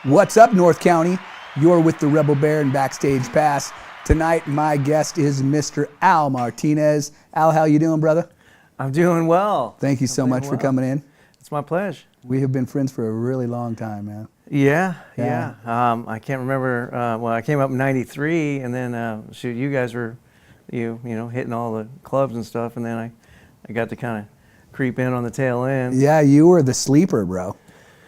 What's up, North County? You're with the Rebel Bear and Backstage Pass. Tonight, my guest is Mr. Al Martinez. Al, how you doing, brother? I'm doing well. Thank you so much for coming in. It's my pleasure. We have been friends for a really long time, man. Yeah. I can't remember. Well, I came up in '93, and then shoot, you guys were, you know, hitting all the clubs and stuff, and then I got to kind of creep in on the tail end. Yeah, you were the sleeper, bro.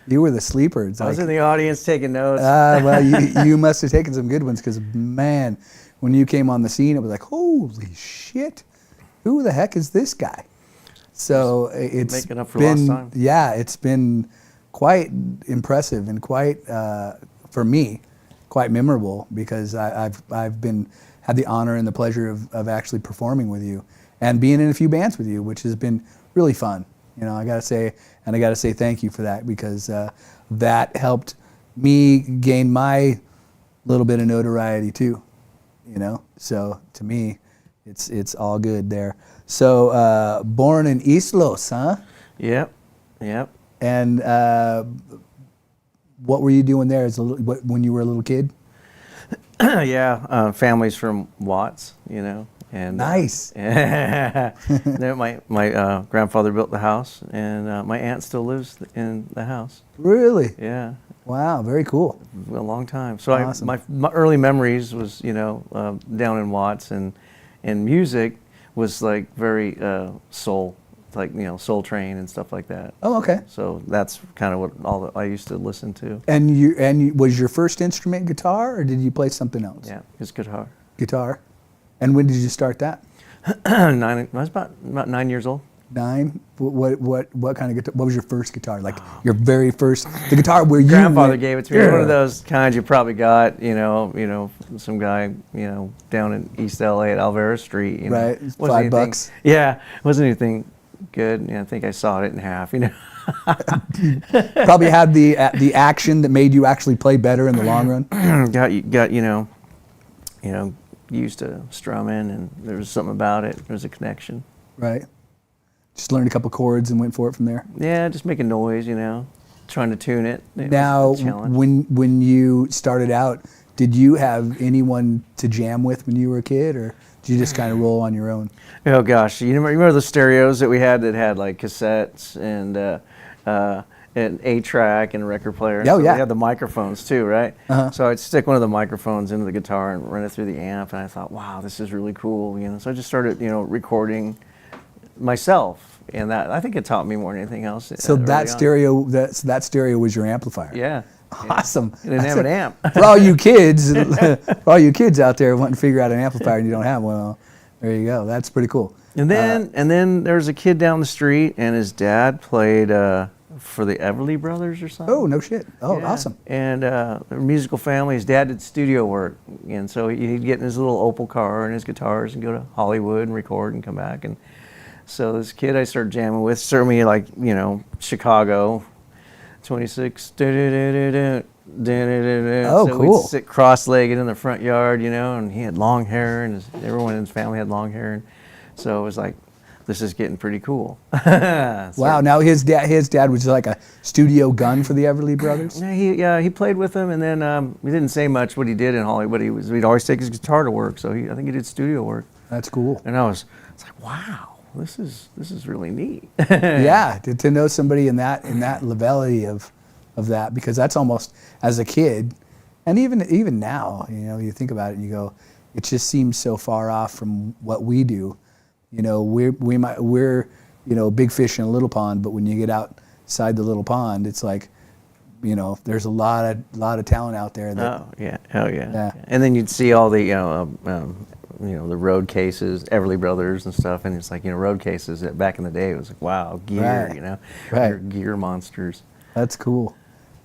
You were the sleeper. It's I was in the audience taking notes. Well, you must have taken some good ones because, man, when you came on the scene, it was like, holy shit, who the heck is this guy? So it's making up for lost time. Yeah, it's been quite impressive and quite, for me, quite memorable because I've had the honor and the pleasure of actually performing with you and being in a few bands with you, which has been really fun. You know, I gotta say thank you for that because that helped me gain my little bit of notoriety too. You know, so to me, it's all good there. So born in East Los, huh? Yep. And what were you doing there when you were a little kid? Yeah, families from Watts, you know. And, nice. Then my grandfather built the house, and my aunt still lives in the house. Really? Yeah. Wow, very cool. A long time. So awesome. my early memories was, you know, down in Watts, and music was like very soul, like, you know, Soul Train and stuff like that. Oh, okay. So that's kind of what all that I used to listen to. And was your first instrument guitar, or did you play something else? Yeah, it's guitar. Guitar. And when did you start that? I was about 9 years old. 9? What kind of guitar? What was your first guitar? Like your very first, the guitar where you grandfather gave it to me. Yeah. One of those kinds you probably got, you know, some guy, you know, down in East LA at Alvera Street. You know. Right, $5. Yeah, it wasn't anything good. You know, I think I sawed it in half. You know. Probably had the action that made you actually play better in the long run. got you know. Used to strumming, and there was something about it. There was a connection. Right. Just learned a couple chords and went for it from there. Yeah, just making noise, you know, trying to tune it. Now, when you started out, did you have anyone to jam with when you were a kid, or did you just kind of roll on your own? Oh gosh, you remember the stereos that we had that had like cassettes and an 8-track and a record player. Oh, yeah. We had the microphones too, right? Uh-huh. So I'd stick one of the microphones into the guitar and run it through the amp, and I thought, wow, this is really cool, you know. So I just started, you know, recording myself, and that, I think it taught me more than anything else. So that stereo was your amplifier. Yeah. Awesome. It didn't have an amp. For all you kids, out there wanting to figure out an amplifier and you don't have one, well, there you go. That's pretty cool. And then there was a kid down the street, and his dad played for the Everly Brothers or something. Oh, no shit. Oh, yeah. Awesome. And they're a musical family. His dad did studio work, and so he'd get in his little Opel car and his guitars and go to Hollywood and record and come back. And so this kid I started jamming with, certainly like, you know, Chicago, 26. Oh, so cool. We'd sit cross-legged in the front yard, you know, and he had long hair, and everyone in his family had long hair. And so it was like, this is getting pretty cool. Wow! Now his dad was like a studio gun for the Everly Brothers. Yeah, he played with them, and then he didn't say much what he did in Hollywood. He'd always take his guitar to work, so I think he did studio work. That's cool. And it's like, wow, this is really neat. Yeah, to know somebody in that levelity of that, because that's almost, as a kid, and even now, you know, you think about it and you go, it just seems so far off from what we do. You know, we're you know, big fish in a little pond, but when you get outside the little pond, it's like, you know, there's a lot of talent out there. Oh yeah. And then you'd see all the you know, the road cases, Everly Brothers and stuff, and it's like, you know, road cases that back in the day, it was like, wow, gear, right. You know, right. Gear monsters. That's cool.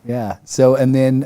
Yeah. So and then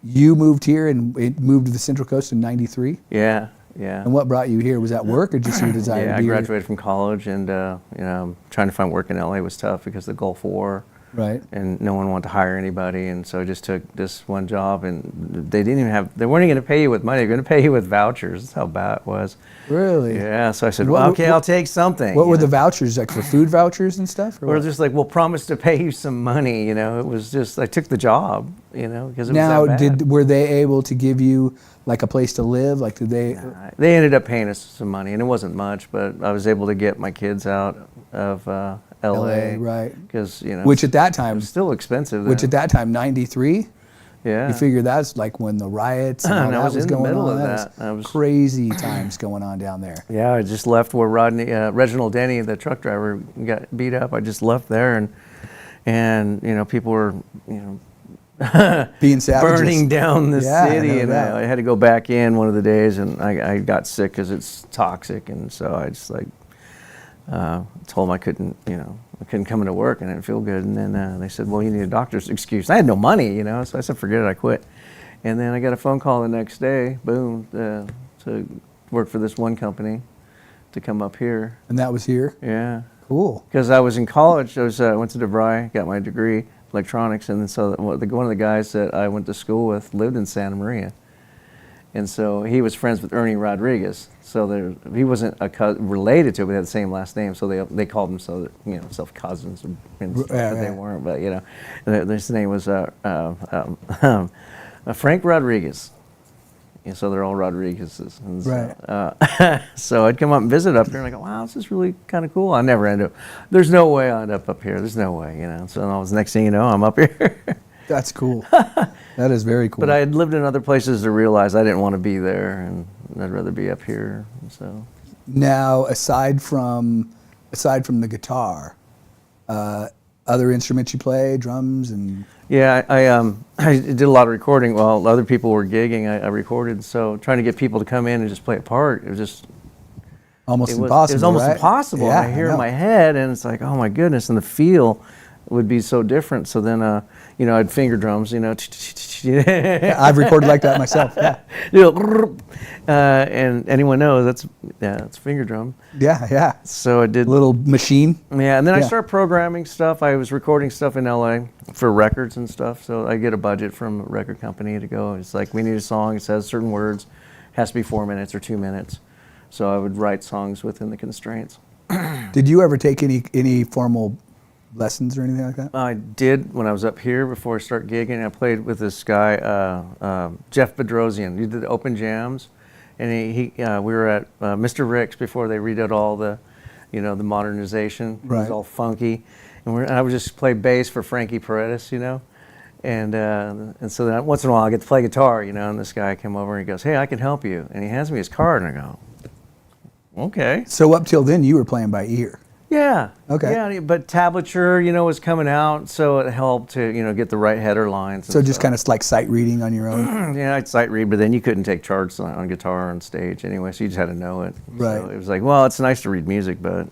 you moved here and moved to the Central Coast in '93. Yeah. And what brought you here? Was that work or just your desire? Yeah, I graduated from college, and you know, trying to find work in LA was tough because of the Gulf War. Right. And no one wanted to hire anybody, and so I just took this one job, and they weren't going to pay you with money, they were going to pay you with vouchers. That's how bad it was. Really? Yeah, so I said, well, okay, I'll take something. What were the vouchers, like for food vouchers and stuff? Or just like, we'll promise to pay you some money, you know. It was just, I took the job, you know, because it was that bad. Were they able to give you like a place to live? Like, did they? They ended up paying us some money, and it wasn't much, but I was able to get my kids out of LA, right? Because, you know, which at that time it was still expensive. Which at that time, 93. Yeah. You figure that's like when the riots and all that was going on. That was crazy times going on down there. Yeah, I just left where Reginald Denny, the truck driver, got beat up. I just left there, and you know, people were, you know, being savages, burning down the city, and I had to go back in one of the days, and I got sick because it's toxic, and so I just like told them I couldn't come into work, and I didn't feel good. And then they said, well, you need a doctor's excuse. I had no money, you know, so I said, forget it, I quit. And then I got a phone call the next day, boom, to work for this one company, to come up here. And that was here? Yeah. Cool. Because I was in college, I went to DeVry, got my degree, electronics, and then so one of the guys that I went to school with lived in Santa Maria. And so he was friends with Ernie Rodriguez. So he wasn't related to it, but they had the same last name. So they called themselves cousins, and stuff, but they weren't. But you know, his name was Frank Rodriguez. And so they're all Rodriguez's. And right. So I'd come up and visit up there, and I go, wow, this is really kind of cool. I never end up. There's no way I'd end up here. There's no way, you know. So the next thing you know, I'm up here. That's cool. That is very cool. But I had lived in other places to realize I didn't want to be there, and I'd rather be up here. So now, aside from the guitar, other instruments you play, drums and. Yeah, I did a lot of recording while other people were gigging. I recorded, so trying to get people to come in and just play a part, it was just impossible. It was almost right? impossible. Yeah, I hear it in my head, and it's like, oh my goodness, and the feel would be so different. So then, you know, I'd finger drums, you know. I've recorded like that myself. Yeah. You know, and anyone knows that's finger drum. Yeah, yeah. So I did little machine. Yeah, and then I started programming stuff. I was recording stuff in LA for records and stuff. So I get a budget from a record company to go. It's like, we need a song. It says certain words. Has to be 4 minutes or 2 minutes. So I would write songs within the constraints. Did you ever take any formal lessons or anything like that? I did when I was up here before I started gigging. I played with this guy, Jeff Bedrosian. He did the open jams, and we were at Mr. Rick's before they redid all the, you know, the modernization. Right. It was all funky, and I would just play bass for Frankie Paredes, you know, and so then once in a while I get to play guitar, you know. And this guy came over and he goes, "Hey, I can help you," and he hands me his card, and I go, "Okay." So up till then, you were playing by ear. Yeah. Okay. Yeah, but tablature, you know, was coming out, so it helped to, you know, get the right header lines. So just kind of like sight reading on your own. Yeah, I'd sight read, but then you couldn't take charts on guitar on stage anyway, so you just had to know it. Right. So it was like, well, it's nice to read music, but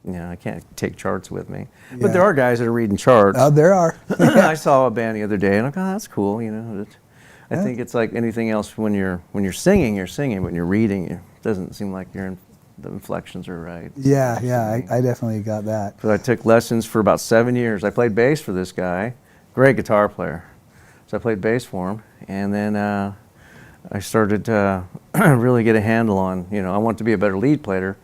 you know, I can't take charts with me. Yeah. But there are guys that are reading charts. Oh, there are. I saw a band the other day, and I go, oh, that's cool, you know. I think it's like anything else. When you're singing, you're singing. When you're reading, it doesn't seem like the inflections are right. Yeah, yeah, I definitely got that. So I took lessons for about 7 years. I played bass for this guy, great guitar player. So I played bass for him, and then I started to really get a handle on, you know, I wanted to be a better lead player,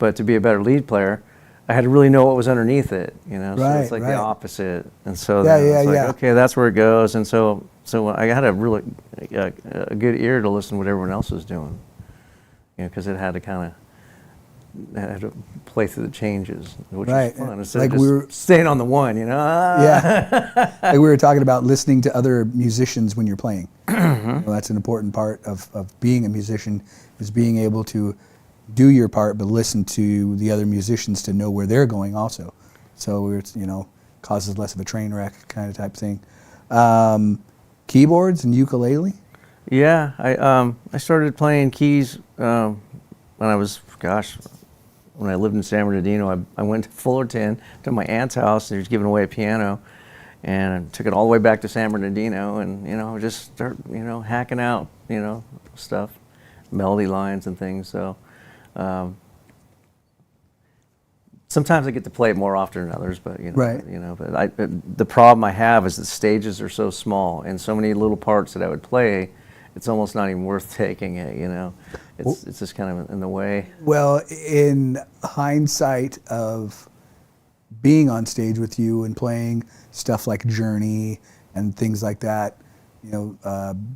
but to be a better lead player, I had to really know what was underneath it, you know. Right, so it's like the opposite, and so okay, that's where it goes, and so I had a really a good ear to listen to what everyone else was doing, you know, because it had to kind of. I had to play through the changes, which was fun. Instead like of just staying on the one, you know. Yeah, like we were talking about listening to other musicians when you're playing. Mm-hmm. You know, that's an important part of being a musician, is being able to do your part, but listen to the other musicians to know where they're going also. So it's, you know, causes less of a train wreck kind of type thing. Keyboards and ukulele. Yeah, I started playing keys when I was, when I lived in San Bernardino. I went to Fullerton to my aunt's house. They was giving away a piano, and I took it all the way back to San Bernardino, and you know, just start, you know, hacking out, you know, stuff, melody lines and things. So sometimes I get to play it more often than others, but Right. But the problem I have is the stages are so small and so many little parts that I would play, it's almost not even worth taking it. It's just kind of in the way. Well, in hindsight of being on stage with you and playing stuff like Journey and things like that,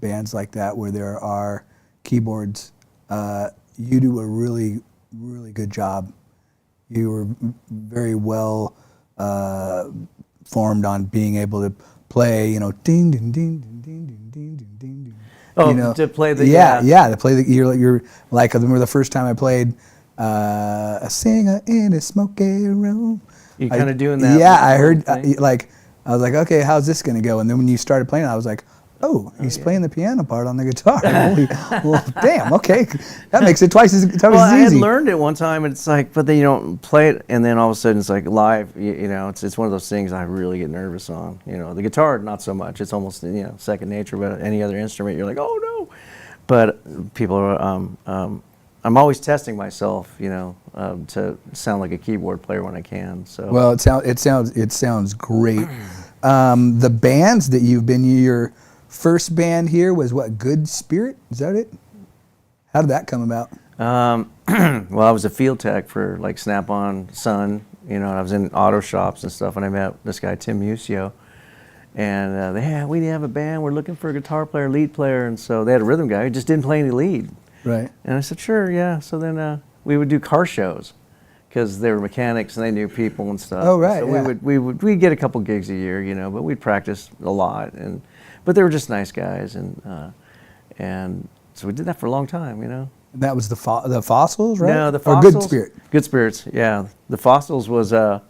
bands like that where there are keyboards, you do a really, really good job. You were very well formed on being able to play, ding, ding, ding, ding, ding, ding, ding, ding, ding. Oh, to play the to play the you're like I remember the first time I played a singer in a smoky room. You kind of doing that. Yeah, I heard I was like, okay, how's this gonna go? And then when you started playing, I was like, oh, he's playing the piano part on the guitar. Holy, well, damn, okay, that makes it twice as easy. I had learned it one time, and it's like, but then you don't play it, and then all of a sudden it's like live. It's one of those things I really get nervous on. The guitar, not so much. It's almost second nature. But any other instrument, you're like, oh no. But people are. I'm always testing myself, to sound like a keyboard player when I can. So. Well, it sounds great. The bands that you've been your first band here was what? Good Spirit? Is that it? How did that come about? Well, I was a field tech for like Snap-on, Sun. I was in auto shops and stuff, and I met this guy Tim Musio, and we have a band. We're looking for a guitar player, lead player, and so they had a rhythm guy who just didn't play any lead. Right. And I said, sure, yeah. So then we would do car shows because they were mechanics and they knew people and stuff. Oh, right. So yeah. we'd get a couple gigs a year, but we'd practice a lot, but they were just nice guys, and so we did that for a long time, And that was the Fossils, right? No, the Fossils. Or Good Spirit. Good Spirits, yeah. The Fossils was oh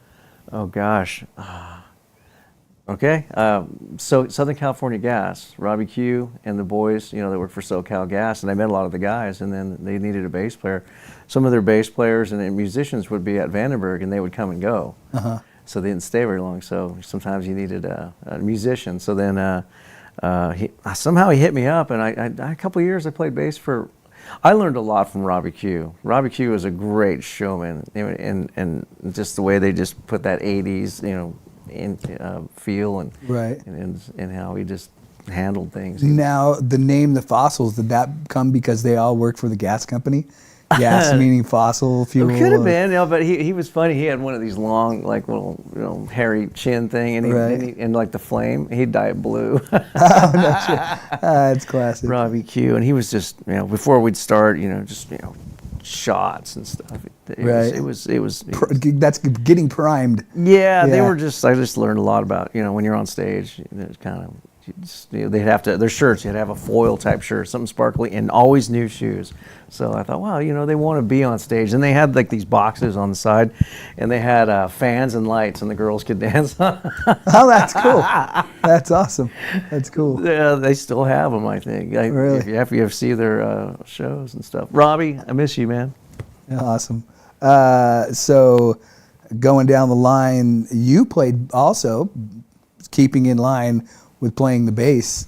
gosh. Okay, so Southern California Gas, Robbie Q and the boys, they worked for SoCal Gas, and I met a lot of the guys, and then they needed a bass player. Some of their bass players and musicians would be at Vandenberg, and they would come and go. So they didn't stay very long, so sometimes you needed a musician. So then somehow he hit me up, and I a couple of years I played bass for. I learned a lot from Robbie Q. Robbie Q was a great showman, and just the way they just put that 80s, feel and how he just handled things. Now, the name The Fossils, did that come because they all worked for the gas company? Gas meaning fossil fuel. It could have been, but he was funny. He had one of these long, like little hairy chin thing, and like the flame, he'd dye it blue. Oh, no shit. That's classic. Robbie Q, and he was just, before we'd start, shots and stuff. It was. That's getting primed. Yeah, they were just. I just learned a lot about when you're on stage. It's kind of. They'd have to, their shirts, you'd have a foil type shirt, something sparkly, and always new shoes. So I thought, wow, they want to be on stage. And they had like these boxes on the side, and they had fans and lights, and the girls could dance. Oh, that's cool. That's awesome. That's cool. Yeah, they still have them, I think. Really? If you ever see their shows and stuff. Robbie, I miss you, man. Yeah, awesome. So going down the line, you played also, keeping in line with playing the bass.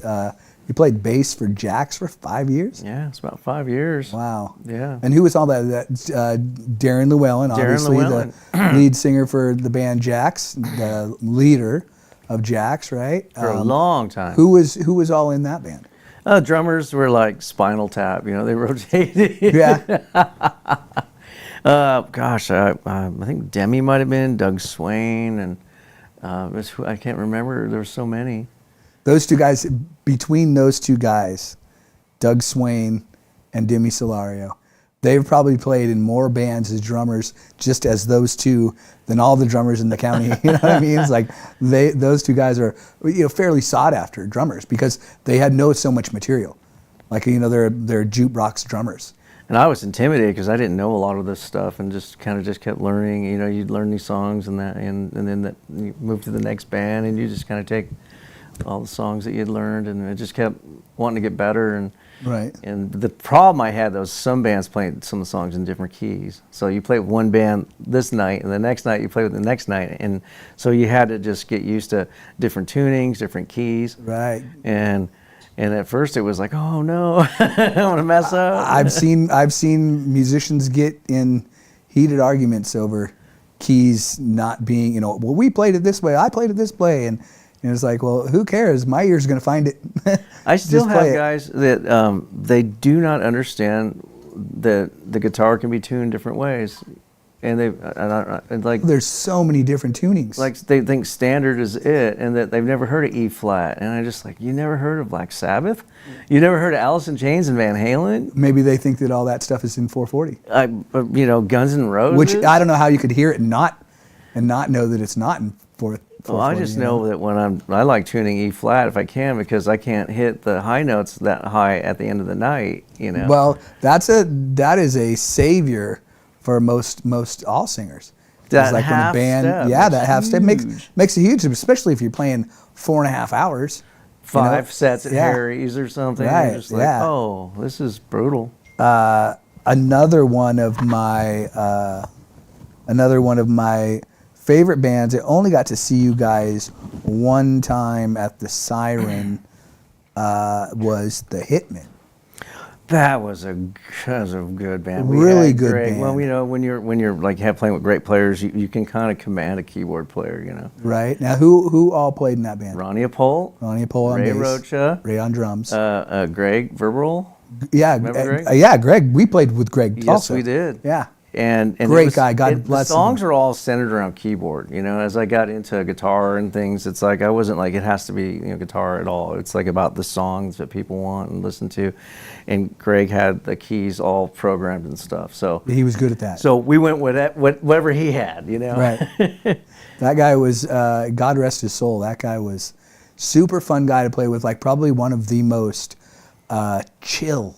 You played bass for Jax for 5 years? Yeah, it's about 5 years. Wow. Yeah. And who was all that? Darren Llewellyn, obviously Llewellyn. The lead singer for the band Jax, the leader of Jax, right? For a long time. Who was all in that band? Drummers were like Spinal Tap, they rotated. Yeah. Gosh, I think Demi might have been, Doug Swain, and I can't remember. There were so many. Those two guys, between those two guys, Doug Swain and Demi Solario, they've probably played in more bands as drummers just as those two than all the drummers in the county. You know what I mean? It's like those two guys are fairly sought after drummers because they had so much material. Like they're jukebox drummers. And I was intimidated because I didn't know a lot of this stuff, and just kept learning. You'd learn these songs and then you move to the next band, and you just kind of take all the songs that you'd learned, and it just kept wanting to get better. And right. And the problem I had was some bands played some of the songs in different keys. So you play with one band this night, and the next night you play with the next night, and so you had to just get used to different tunings, different keys. Right. And at first it was like, oh no, I want to mess up. I've seen musicians get in heated arguments over keys not being, well, we played it this way, I played it this way, and it's like, well, who cares? My ear's going to find it. I still Just play have it. guys that they do not understand that the guitar can be tuned different ways, and and like There's so many different tunings. like they think standard is it, and that they've never heard of E flat, and I just like, you never heard of Black Sabbath? You never heard of Alice in Chains and Van Halen? Maybe they think that all that stuff is in 440, Guns N' Roses. which I don't know how you could hear it and not know that it's not in 440. Well, I just know that when I like tuning E flat if I can, because I can't hit the high notes that high at the end of the night. Well, that is a savior for most all singers. That It's like when a half band, step yeah, is that half step huge. makes a huge, especially if you're playing 4.5 hours. 5 sets at Yeah. Harry's or something. Right, You're just like, yeah. oh, this is brutal. Another one of my favorite bands. I only got to see you guys one time at the Siren. Was the Hitmen. That was a good band. Really had good great, band. Well, when you're like playing with great players, you can kind of command a keyboard player. Right now, who all played in that band? Ronnie Apol, Ronnie Apol on Ray bass, Rocha, Ray on drums. Greg Verberal. Yeah, Remember Greg? Yeah, Greg. We played with Greg Yes, also. we did. Yeah. And Great guy, God bless The him. songs are all centered around keyboard. As I got into guitar and things, it's like I wasn't like it has to be guitar at all. It's like about the songs that people want and listen to. And Greg had the keys all programmed and stuff. So He was good at that. So we went with whatever he had. Right. That guy was, God rest his soul, that guy was super fun guy to play with, like probably one of the most chill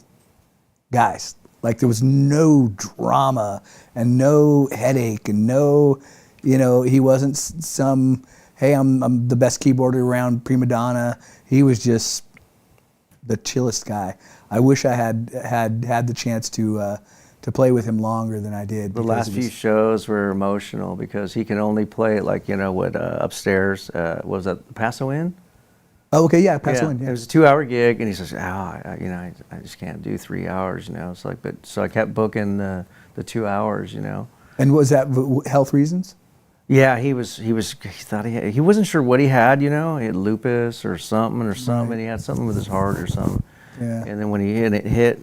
guys. Like there was no drama and no headache and no, he wasn't some, hey, I'm the best keyboarder around, prima donna. He was just the chillest guy. I wish I had the chance to play with him longer than I did. The last few shows were emotional because he could only play it like upstairs. What was that Paso Inn? Oh, okay, yeah, Paso Inn. It Yeah. was a 2-hour gig, and he says, I just can't do 3 hours, It's like, so I kept booking the 2 hours, And was that health reasons? Yeah, he thought he wasn't sure what he had, He had lupus or something, and he had something with his heart or something. Yeah. And then when he hit,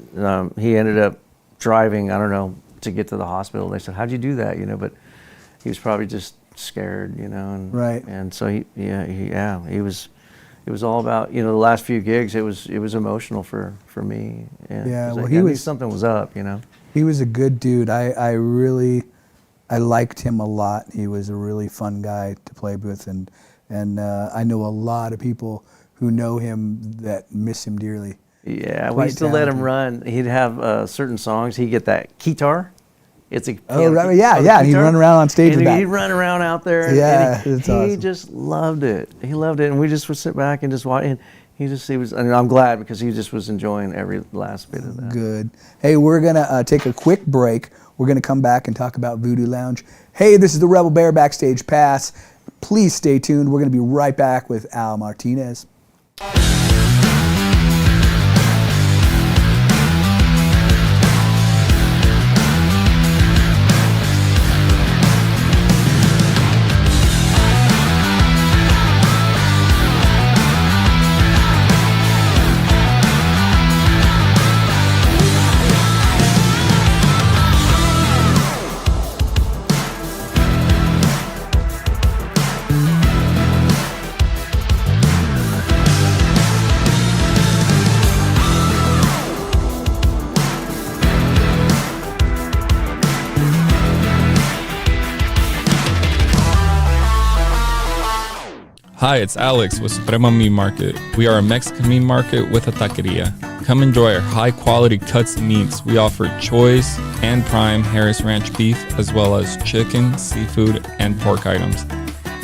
he ended up driving, I don't know, to get to the hospital. They said, how'd you do that, But he was probably just scared, And, Right. And so it was all about, the last few gigs. It was emotional for me. And Yeah, well, I knew something was up, He was a good dude. I liked him a lot. He was a really fun guy to play with, and I know a lot of people who know him that miss him dearly. Yeah, we Quite used to let him talented. run. He'd have certain songs. He'd get that guitar. It's a Right, yeah. And he'd run around on stage with that. He'd run around out there. And, Yeah, and it's he awesome. just loved it. He loved it, and we just would sit back and just watch. And he was. And I'm glad because he just was enjoying every last bit of that. Good. Hey, we're gonna take a quick break. We're gonna come back and talk about Voodoo Lounge. Hey, this is the Rebel Bear Backstage Pass. Please stay tuned. We're gonna be right back with Al Martinez. Hi, it's Alex with Suprema Meat Market. We are a Mexican meat market with a taqueria. Come enjoy our high-quality cuts and meats. We offer choice and prime Harris Ranch beef, as well as chicken, seafood, and pork items.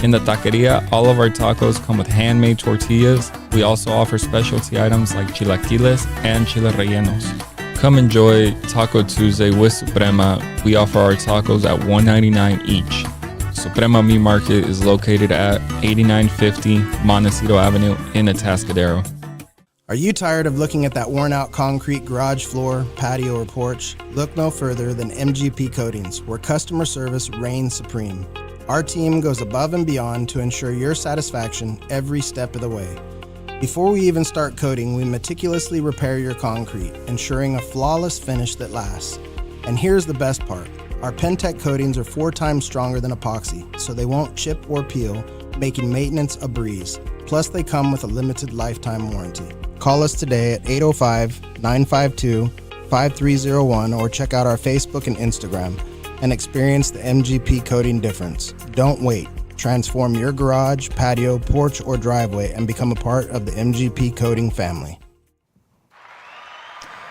In the taqueria, all of our tacos come with handmade tortillas. We also offer specialty items like chilaquiles and chile rellenos. Come enjoy Taco Tuesday with Suprema. We offer our tacos at $1.99 each. Suprema Meat Market is located at 8950 Montecito Avenue in Atascadero. Are you tired of looking at that worn-out concrete garage floor, patio, or porch? Look no further than MGP Coatings, where customer service reigns supreme. Our team goes above and beyond to ensure your satisfaction every step of the way. Before we even start coating, we meticulously repair your concrete, ensuring a flawless finish that lasts. And here's the best part. Our Pentec coatings are 4 times stronger than epoxy, so they won't chip or peel, making maintenance a breeze. Plus, they come with a limited lifetime warranty. Call us today at 805-952-5301 or check out our Facebook and Instagram and experience the MGP coating difference. Don't wait. Transform your garage, patio, porch, or driveway and become a part of the MGP coating family.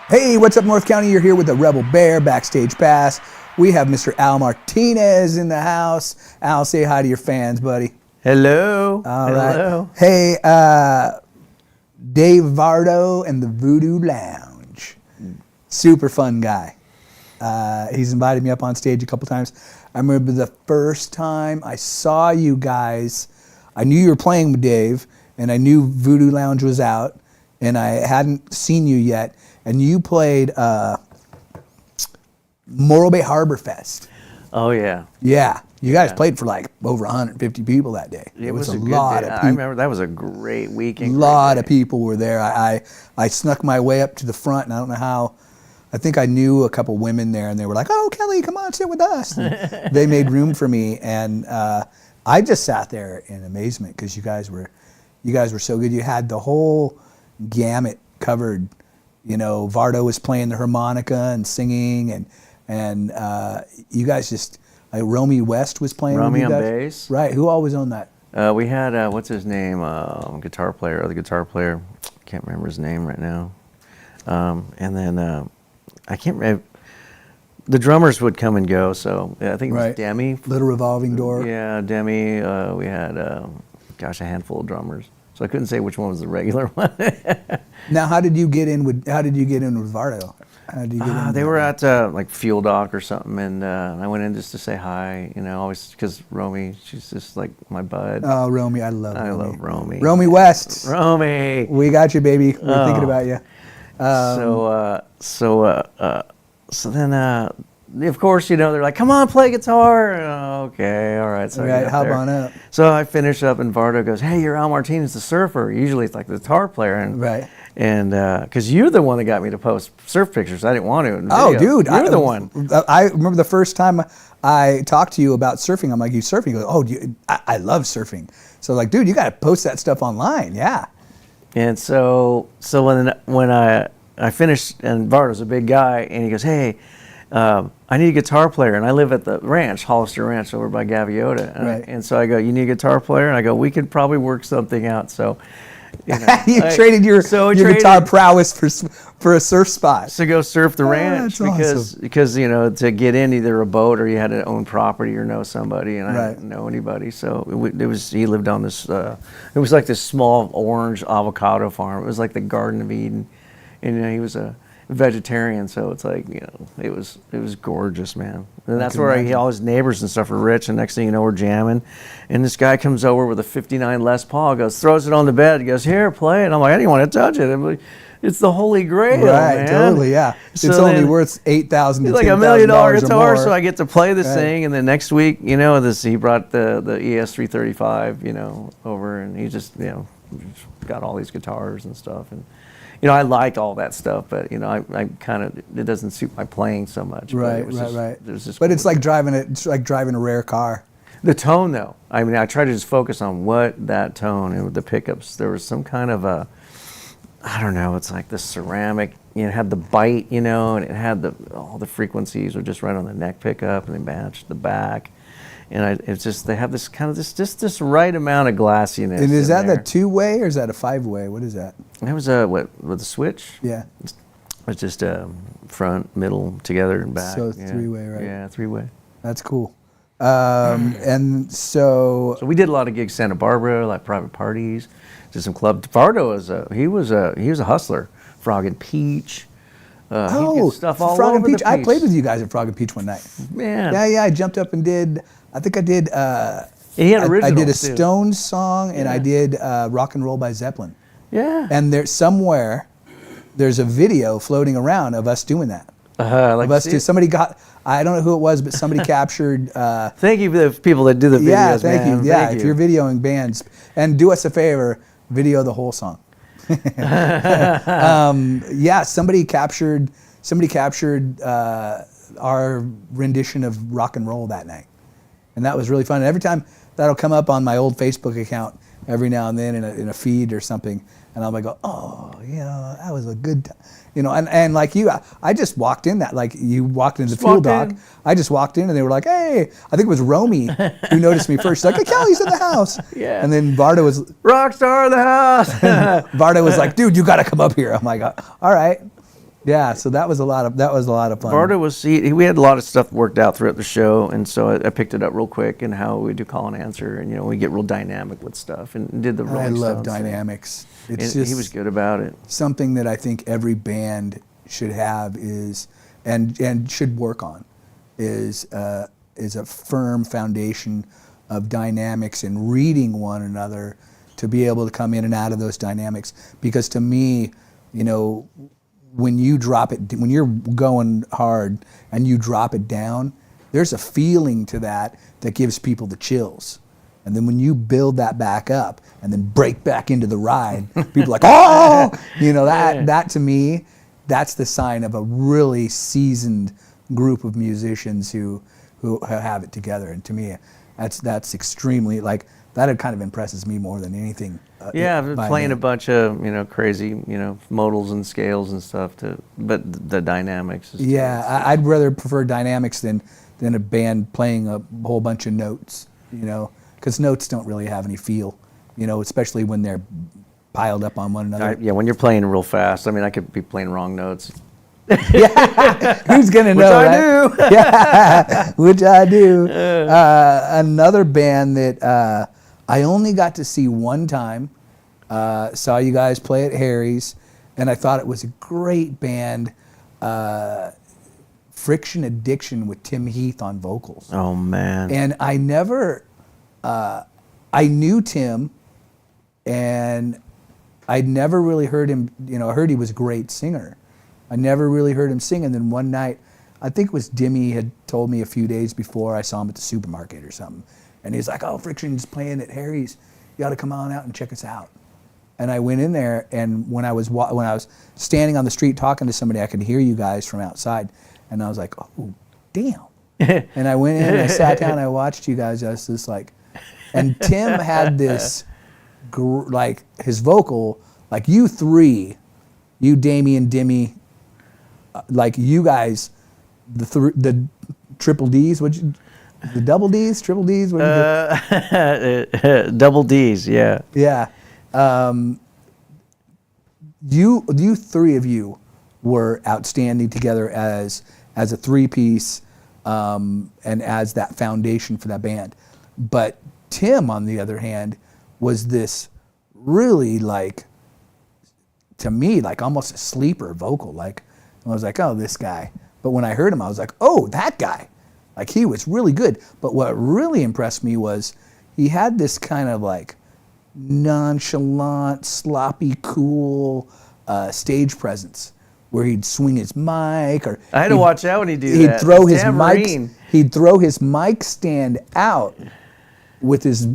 Hey, what's up, North County? You're here with the Rebel Bear, Backstage Pass. We have Mr. Al Martinez in the house. Al, say hi to your fans, buddy. Hello. All Hello. right. Hey, Dave Vardo and the Voodoo Lounge. Super fun guy. He's invited me up on stage a couple times. I remember the first time I saw you guys, I knew you were playing with Dave, and I knew Voodoo Lounge was out, and I hadn't seen you yet, and you played Morro Bay Harbor Fest. Oh, yeah. Yeah. You guys played for like over 150 people that day. It was a lot good day. of I people. remember that was a great weekend. A lot of people were there. I snuck my way up to the front, and I don't know how. I think I knew a couple women there, and they were like, "Oh, Kelly, come on, sit with us." And they made room for me, and I just sat there in amazement because you guys were so good. You had the whole gamut covered. You know, Vardo was playing the harmonica and singing, and you guys just. Romy West was playing. Romy with you on guys. bass. Right. Who always owned that? We had what's his name? Guitar player. Other guitar player. Can't remember his name right now. And then I can't remember. The drummers would come and go. So I think it was Demi. Little revolving door. Yeah, Demi. We had a handful of drummers. So I couldn't say which one was the regular one. Now, how did you get in with Vardo? How did you get in? They were at like Fuel Dock or something, and I went in just to say hi. You know, always because Romy, she's just like my bud. Oh, Romy, I love Romy. Romy West. Romy. We got you, baby. We're thinking about you. So then, of course, you know, they're like, "Come on, play guitar." Okay, all right. So I hop on up. So I finish up, and Vardo goes, "Hey, you're Al Martinez, the surfer." Usually, it's like the guitar player, and because you're the one that got me to post surf pictures. I didn't want to. Oh, dude, you're the one. I remember the first time I talked to you about surfing. I'm like, "You surfing?" You go, "Oh, I love surfing." So like, dude, you got to post that stuff online. Yeah. And so when I finished, and Vardo's a big guy, and he goes, "Hey, I need a guitar player," and I live at the ranch, Hollister Ranch, over by Gaviota. And so I go, "You need a guitar player?" And I go, "We could probably work something out." So. You know, you traded your guitar prowess for a surf spot. To go surf the ranch because you know, to get in either a boat or you had to own property or know somebody, and I didn't know anybody. So he lived on this. It was like this small orange avocado farm. It was like the Garden of Eden, and you know, he was a vegetarian, so it's like, you know, it was gorgeous, man. And that's where all his neighbors and stuff are rich, and next thing you know, we're jamming, and this guy comes over with a '59 Les Paul, throws it on the bed, goes, "Here, play it." I'm like, "I didn't want to touch it." I'm like, it's the Holy Grail, man. Totally, yeah. So it's only worth $8,000 to $10,000 like $1 million guitar, so I get to play this thing, and then next week, you know, he brought the ES335, you know, over, and he just, you know, got all these guitars and stuff, and you know, I like all that stuff, but you know, I kind of, it doesn't suit my playing so much. Right. But it's like driving a rare car. The tone, though. I mean, I try to just focus on what that tone and with the pickups. There was some kind of I don't know. It's like the ceramic. You know, it had the bite, you know, and it had all the frequencies were just right on the neck pickup, and they matched the back. And it's just, they have this kind of this right amount of glassiness. And is that the 2-way or is that a 5-way? What is that? That was with a switch. Yeah. It's just front, middle, together, and back. So 3-way, right? Yeah, 3-way. That's cool. And so we did a lot of gigs, Santa Barbara, like private parties, did some club. Vardo was a hustler. Frog and Peach. Stuff all Frog over and Peach. the I place. played with you guys at Frog and Peach one night. Man. Yeah. I jumped up and did. I think I did. He had originals, I did a too. Stones song, and I did Rock and Roll by Zeppelin. Yeah. And there's a video floating around of us doing that. Like Of us somebody got, I don't know who it was, but somebody captured. Thank you for the people that do the videos, Yeah, thank man. you. Yeah, Thank if you. you're videoing bands, and do us a favor, video the whole song. Yeah, somebody captured our rendition of Rock and Roll that night, and that was really fun. And every time that'll come up on my old Facebook account every now and then in a feed or something, and I'm like, oh, that was a good time. And like you, I just walked in that, like you walked into the fuel dock. I just walked in and they were like, hey, I think it was Romy who noticed me first. She's like, hey, Kelly's in the house. Yeah. And then Varda was, Rock star of the house. Varda was like, dude, you got to come up here. I'm like, all right. Yeah, so that was a lot of fun. Varda was, we had a lot of stuff worked out throughout the show, and so I picked it up real quick and how we do call and answer, and we get real dynamic with stuff, and did the Rolling I love Stones dynamics. thing. It's And just he was good about it. something that I think every band should have and should work on is a firm foundation of dynamics and reading one another to be able to come in and out of those dynamics. Because to me, when you drop it, when you're going hard and you drop it down, there's a feeling to that gives people the chills. And then when you build that back up and then break back into the ride, people are like, oh, that to me, that's the sign of a really seasoned group of musicians who have it together. And to me, that's extremely, like, that kind of impresses me more than anything. Yeah, I've been playing a bunch of crazy modals and scales and stuff but the dynamics. Yeah, I'd rather prefer dynamics than a band playing a whole bunch of notes. Because notes don't really have any feel. Especially when they're piled up on one another. When you're playing real fast. I mean, I could be playing wrong notes. Who's gonna know? Which I right? do. Yeah, which I do. Another band that I only got to see one time. Saw you guys play at Harry's, and I thought it was a great band. Friction Addiction with Tim Heath on vocals. Oh man! And I never, I knew Tim, and I'd never really heard him. I heard he was a great singer. I never really heard him sing. And then one night, I think it was Dimmy had told me a few days before, I saw him at the supermarket or something, and he's like, "Oh, Friction's playing at Harry's. You ought to come on out and check us out." And I went in there, and when I was standing on the street talking to somebody, I could hear you guys from outside, and I was like, "Oh, damn!" And I went in, and I sat down, and I watched you guys. I was just like, and Tim had this, like his vocal, like you three, you Damien, Dimmy, like you guys, the triple D's, the double D's, triple D's, what double D's, yeah. Yeah. You three of you were outstanding together as a three-piece and as that foundation for that band. But Tim, on the other hand, was this really, like, to me, like almost a sleeper vocal. Like, I was like, oh, this guy. But when I heard him, I was like, oh, that guy. Like, he was really good. But what really impressed me was he had this kind of like nonchalant, sloppy, cool stage presence where he'd swing his mic, or I had to watch out when he do he'd that. throw his Tambourine. mic. He'd throw his mic stand out with his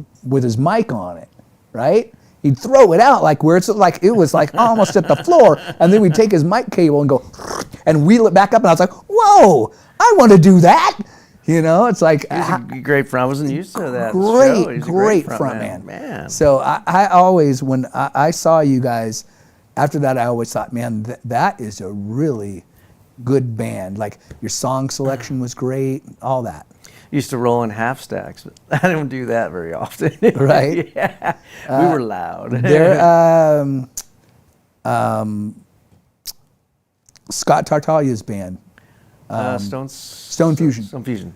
mic on it, right? He'd throw it out like where it was like almost at the floor, and then we'd take his mic cable and go and wheel it back up, and I was like, "Whoa, I want to do that!" It's like He's a great front. I wasn't used to that. Great frontman. Man. So I always, when I saw you guys, after that, I always thought, man, that is a really good band. Like, your song selection was great, all that. Used to roll in half stacks, but I don't do that very often. Right? Yeah. We were loud. Scott Tartaglia's band, Stone Fusion. Stone Fusion.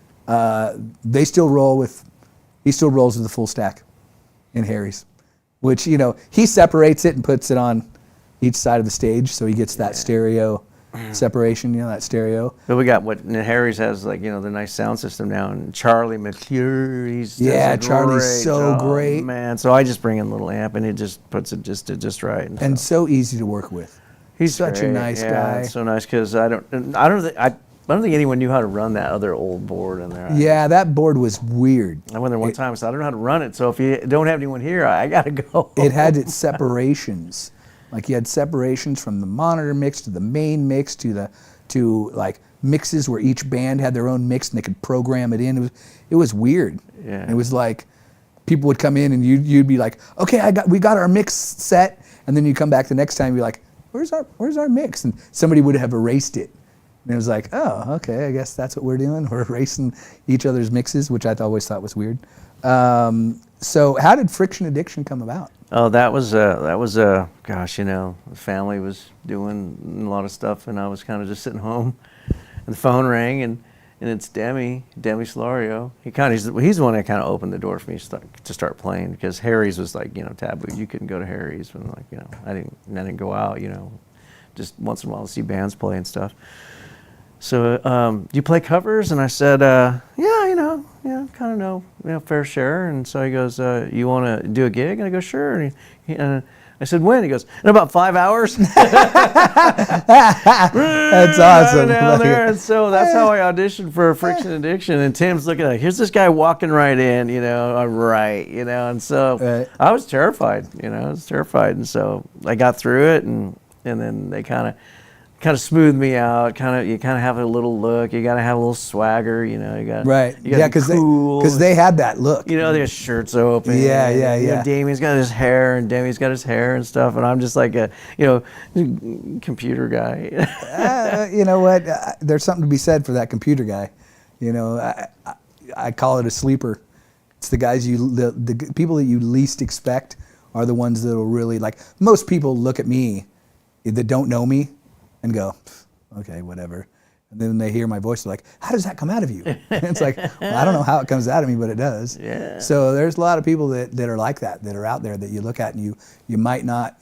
He still rolls with the full stack in Harry's, which, he separates it and puts it on each side of the stage, so he gets that stereo separation, that stereo. But we got what Harry's has, like, the nice sound system now, and Charlie McClure, Charlie's so great, man. So I just bring in a little amp, and it just puts it just right. And so easy to work with. He's such great. a nice guy. It's so nice because I don't think anyone knew how to run that other old board in there. Yeah, that board was weird. I went there one time and said, I don't know how to run it, so if you don't have anyone here, I got to go. It had its separations. Like, you had separations from the monitor mix to the main mix to like mixes where each band had their own mix and they could program it in. It was weird. Yeah. It was like people would come in and you'd be like, okay, we got our mix set, and then you come back the next time and be like, where's our mix? And somebody would have erased it. And it was like, oh, okay, I guess that's what we're doing. We're erasing each other's mixes, which I always thought was weird. So how did Friction Addiction come about? Oh, that was gosh, the family was doing a lot of stuff, and I was kind of just sitting home, and the phone rang, and it's Demi Solario. He's the one that kind of opened the door for me to start playing, because Harry's was like, taboo. You couldn't go to Harry's, and I didn't go out, just once in a while to see bands play and stuff. So, do you play covers? And I said, yeah, kind of know, fair share. And so he goes, you want to do a gig? And I go, sure. And I said, when? He goes, in about 5 hours. That's awesome. Down there. And so that's how I auditioned for Friction Addiction. And Tim's looking like, here's this guy walking right in, right, and so I was terrified, And so I got through it, and then they kind of smooth me out. You kind of have a little look. You got to have a little swagger. You got right. You gotta because cool. they had that look. Their shirts open. Yeah. Damien's got his hair, and Demi's got his hair and stuff, and I'm just like a computer guy. You know what? There's something to be said for that computer guy. I call it a sleeper. It's the guys the people that you least expect are the ones that will really, like, most people look at me that don't know me and go, okay, whatever. And then they hear my voice, they're like, how does that come out of you? And it's like, well, I don't know how it comes out of me, but it does. Yeah. So there's a lot of people that are like that are out there that you look at and you might not,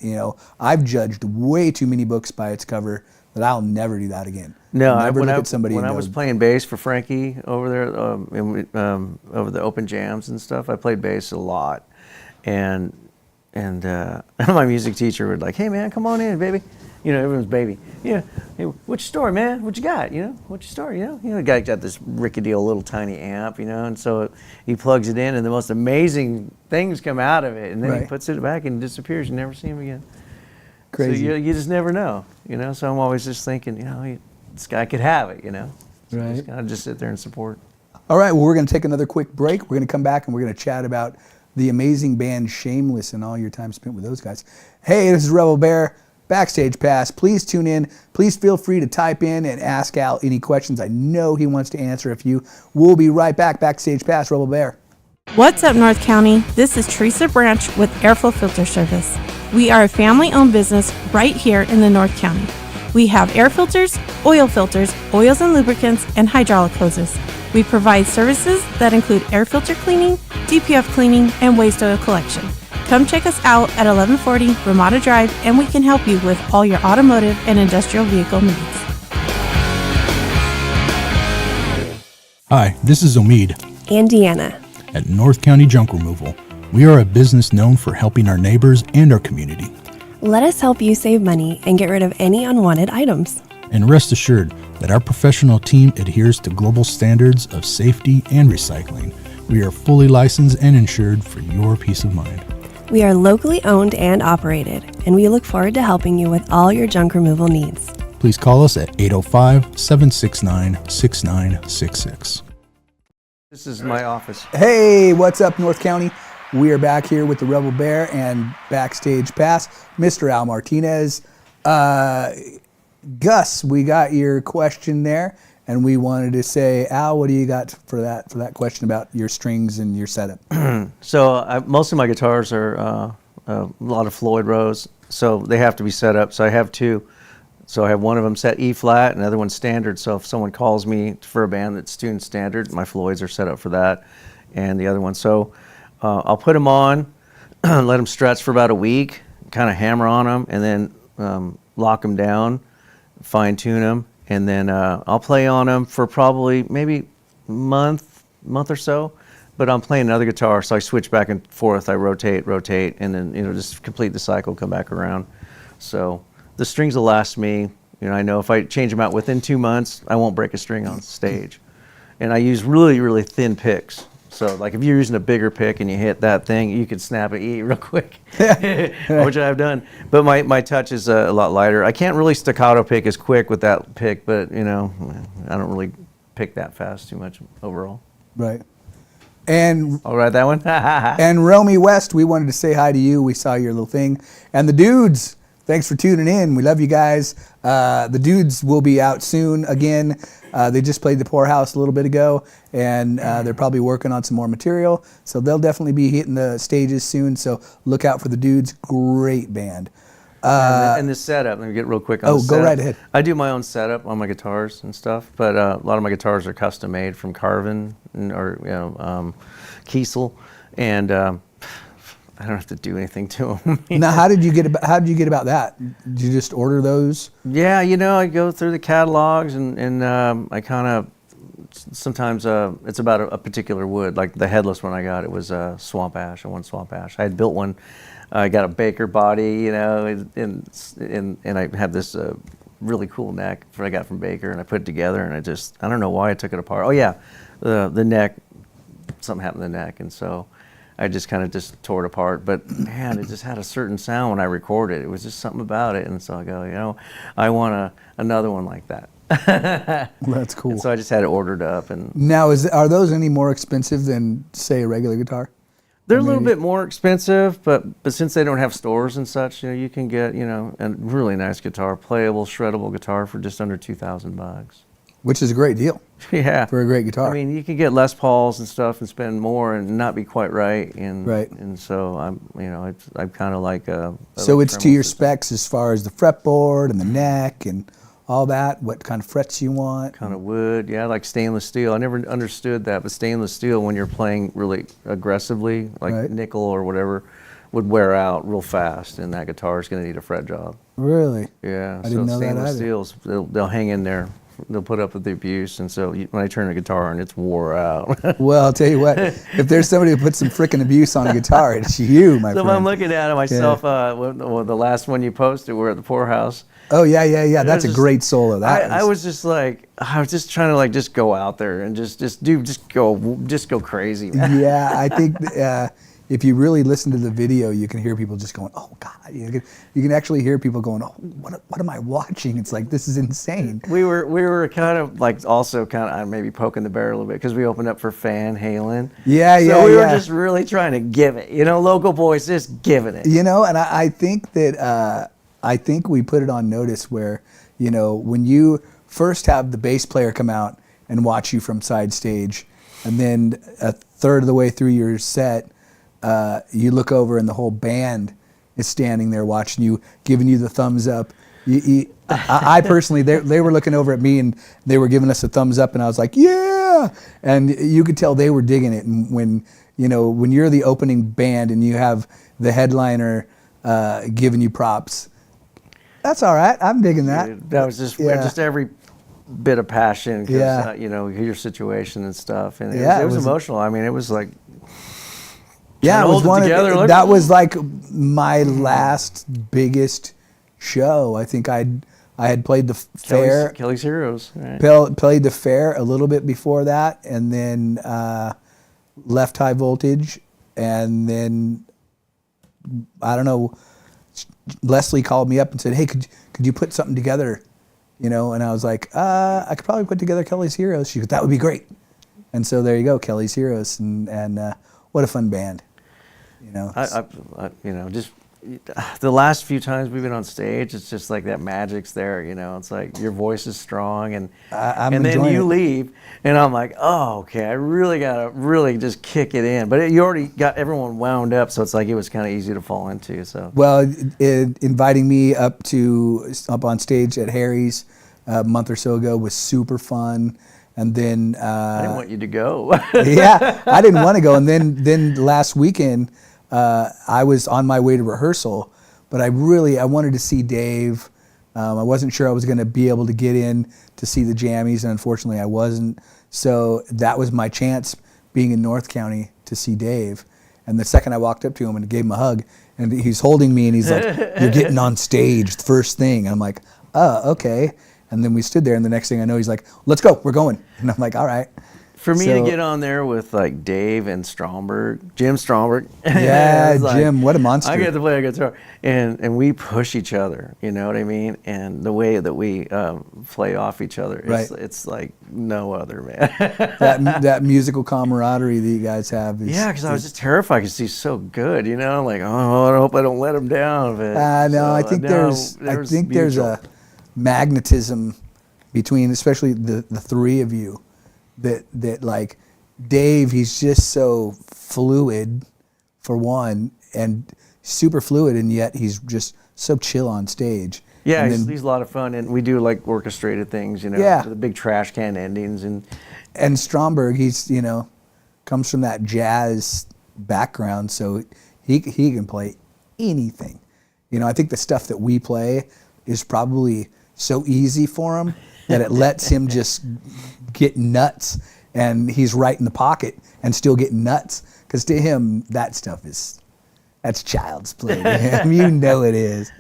I've judged way too many books by its cover that I'll never do that again. No, when I was playing bass for Frankie over there, over the open jams and stuff, I played bass a lot. And my music teacher would like, hey man, come on in, baby. Everyone's baby. Hey, what's your story, man? What you got? What's your story? The guy got this rickety little tiny amp, and so he plugs it in, and the most amazing things come out of it, and then he puts it back and disappears. You never see him again. Crazy. So you just never know, So I'm always just thinking, this guy could have it, So right. just gotta sit there and support. All right, well, we're going to take another quick break. We're going to come back and we're going to chat about the amazing band Shameless and all your time spent with those guys. Hey, this is Rebel Bear. Backstage Pass. Please tune in. Please feel free to type in and ask Al any questions. I know he wants to answer a few. We'll be right back. Backstage Pass, Rebel Bear. What's up, North County? This is Teresa Branch with Airflow Filter Service. We are a family-owned business right here in the North County. We have air filters, oils and lubricants, and hydraulic hoses. We provide services that include air filter cleaning, DPF cleaning, and waste oil collection. Come check us out at 1140 Ramada Drive, and we can help you with all your automotive and industrial vehicle needs. Hi, this is Omid. And Deanna. At North County Junk Removal, we are a business known for helping our neighbors and our community. Let us help you save money and get rid of any unwanted items. And rest assured that our professional team adheres to global standards of safety and recycling. We are fully licensed and insured for your peace of mind. We are locally owned and operated, and we look forward to helping you with all your junk removal needs. Please call us at 805-769-6966. This is my office. Hey, what's up, North County? We are back here with the Rebel Bear and Backstage Pass, Mr. Al Martinez. Gus, we got your question there, and we wanted to say, Al, what do you got for that question about your strings and your setup? So most of my guitars are a lot of Floyd Rose, so they have to be set up. So I have two. So I have one of them set E flat, and the other one's standard. So if someone calls me for a band that's tuned standard, my Floyds are set up for that, and the other one. So I'll put them on, let them stretch for about a week, kind of hammer on them, and then lock them down fine tune them, and then I'll play on them for probably maybe month or so. But I'm playing another guitar, so I switch back and forth. I rotate, and then just complete the cycle, come back around. So the strings will last me. I know if I change them out within 2 months, I won't break a string on stage. And I use really, really thin picks. So like if you're using a bigger pick and you hit that thing, you could snap it real quick, which I've done. But my touch is a lot lighter. I can't really staccato pick as quick with that pick, but I don't really pick that fast too much overall. Right. And I'll write that one. and Romy West, we wanted to say hi to you. We saw your little thing. And the dudes, thanks for tuning in. We love you guys. The dudes will be out soon again. They just played the Poorhouse a little bit ago, and they're probably working on some more material. So they'll definitely be hitting the stages soon. So look out for the dudes. Great band. And the setup, let me get real quick on the setup. Go right ahead. I do my own setup on my guitars and stuff, but a lot of my guitars are custom made from Carvin or Kiesel, and I don't have to do anything to them. Now, how did you get about that? Did you just order those? Yeah, I go through the catalogs and I kind of sometimes it's about a particular wood. Like the headless one I got, it was swamp ash. I want swamp ash. I had built one. I got a baker body, and I have this really cool neck that I got from Baker, and I put it together, and I don't know why I took it apart. Oh yeah, the neck, something happened to the neck, and so I just kind of just tore it apart. But man, it just had a certain sound when I recorded. It was just something about it, and so I go, I want another one like that. That's cool. And so I just had it ordered up. And now, are those any more expensive than, say, a regular guitar? They're a little bit more expensive, but since they don't have stores and such, you can get a really nice guitar, playable, shreddable guitar for just under $2,000. Which is a great deal. Yeah, for a great guitar. I mean, you can get Les Pauls and stuff and spend more and not be quite right. Right. And so I'm kind of like a. So it's to your specs as far as the fretboard and the neck and all that. What kind of frets you want? Kind of wood, yeah, like stainless steel. I never understood that, but stainless steel, when you're playing really aggressively, like nickel or whatever, would wear out real fast, and that guitar is going to need a fret job. Really? Yeah. I didn't know that either. Stainless steels, they'll hang in there. They'll put up with the abuse, and so when I turn the guitar on, it's wore out. Well, I'll tell you what, if there's somebody who puts some frickin' abuse on a guitar, it's you, my friend. So I'm looking at it myself. The last one you posted, we're at the Poorhouse. Oh yeah. That's a great solo. I was just trying to just go out there and just go crazy, man. Yeah, I think if you really listen to the video, you can hear people just going, "Oh God!" You can actually hear people going, "Oh, what am I watching?" It's like, this is insane. We were kind of also maybe poking the bear a little bit because we opened up for Van Halen. So we were just really trying to give it, local boys just giving it. And I think that I think we put it on notice where when you first have the bass player come out and watch you from side stage, and then a third of the way through your set. You look over and the whole band is standing there watching you, giving you the thumbs up. I personally, they were looking over at me and they were giving us a thumbs up, and I was like, yeah! And you could tell they were digging it. And when you're the opening band and you have the headliner giving you props, that's all right. I'm digging that. That was just every bit of passion, because your situation and stuff, and it was emotional. I mean, it was like. Yeah, it was that was like my last biggest show. I think I had played the fair. Kelly's Heroes. Right. Played the fair a little bit before that, and then left High Voltage, and then I don't know. Leslie called me up and said, "Hey, could you put something together?" And I was like, "I could probably put together Kelly's Heroes." She goes, "That would be great." And so there you go, Kelly's Heroes, and what a fun band. Just the last few times we've been on stage, it's just like that magic's there. It's like your voice is strong, and then you leave, and I'm like, oh, okay, I really gotta just kick it in. But you already got everyone wound up, so it's like it was kind of easy to fall into. So inviting me up on stage at Harry's a month or so ago was super fun. And then I didn't want you to go. Yeah, I didn't want to go. And then last weekend, I was on my way to rehearsal, but I wanted to see Dave I wasn't sure I was going to be able to get in to see the jammies, and unfortunately I wasn't. So that was my chance, being in North County, to see Dave. And the second I walked up to him and gave him a hug, and he's holding me and he's like, "You're getting on stage, first thing." And I'm like, "Oh, okay." And then we stood there, and the next thing I know, he's like, "Let's go, we're going." And I'm like, "All right." For me to So- get on there with like Dave and Jim Stromberg. Yeah, it was Jim, what a monster. I get to play a guitar, and we push each other. You know what I mean? And the way that we play off each other, it's like no other, man. that musical camaraderie that you guys have is. Yeah, because I was just terrified because he's so good. You know, like, oh, I hope I don't let him down. But No, I think there's mutual. a magnetism between, especially the three of you, that like Dave, he's just so fluid, for one, and super fluid, and yet he's just so chill on stage. Yeah, And he's a lot of fun, and we do like orchestrated things, you know, Yeah. the big trash can endings, and Stromberg, he's comes from that jazz background, so he can play anything. I think the stuff that we play is probably so easy for him that it lets him just get nuts, and he's right in the pocket and still getting nuts, because to him that stuff that's child's play to him. It is.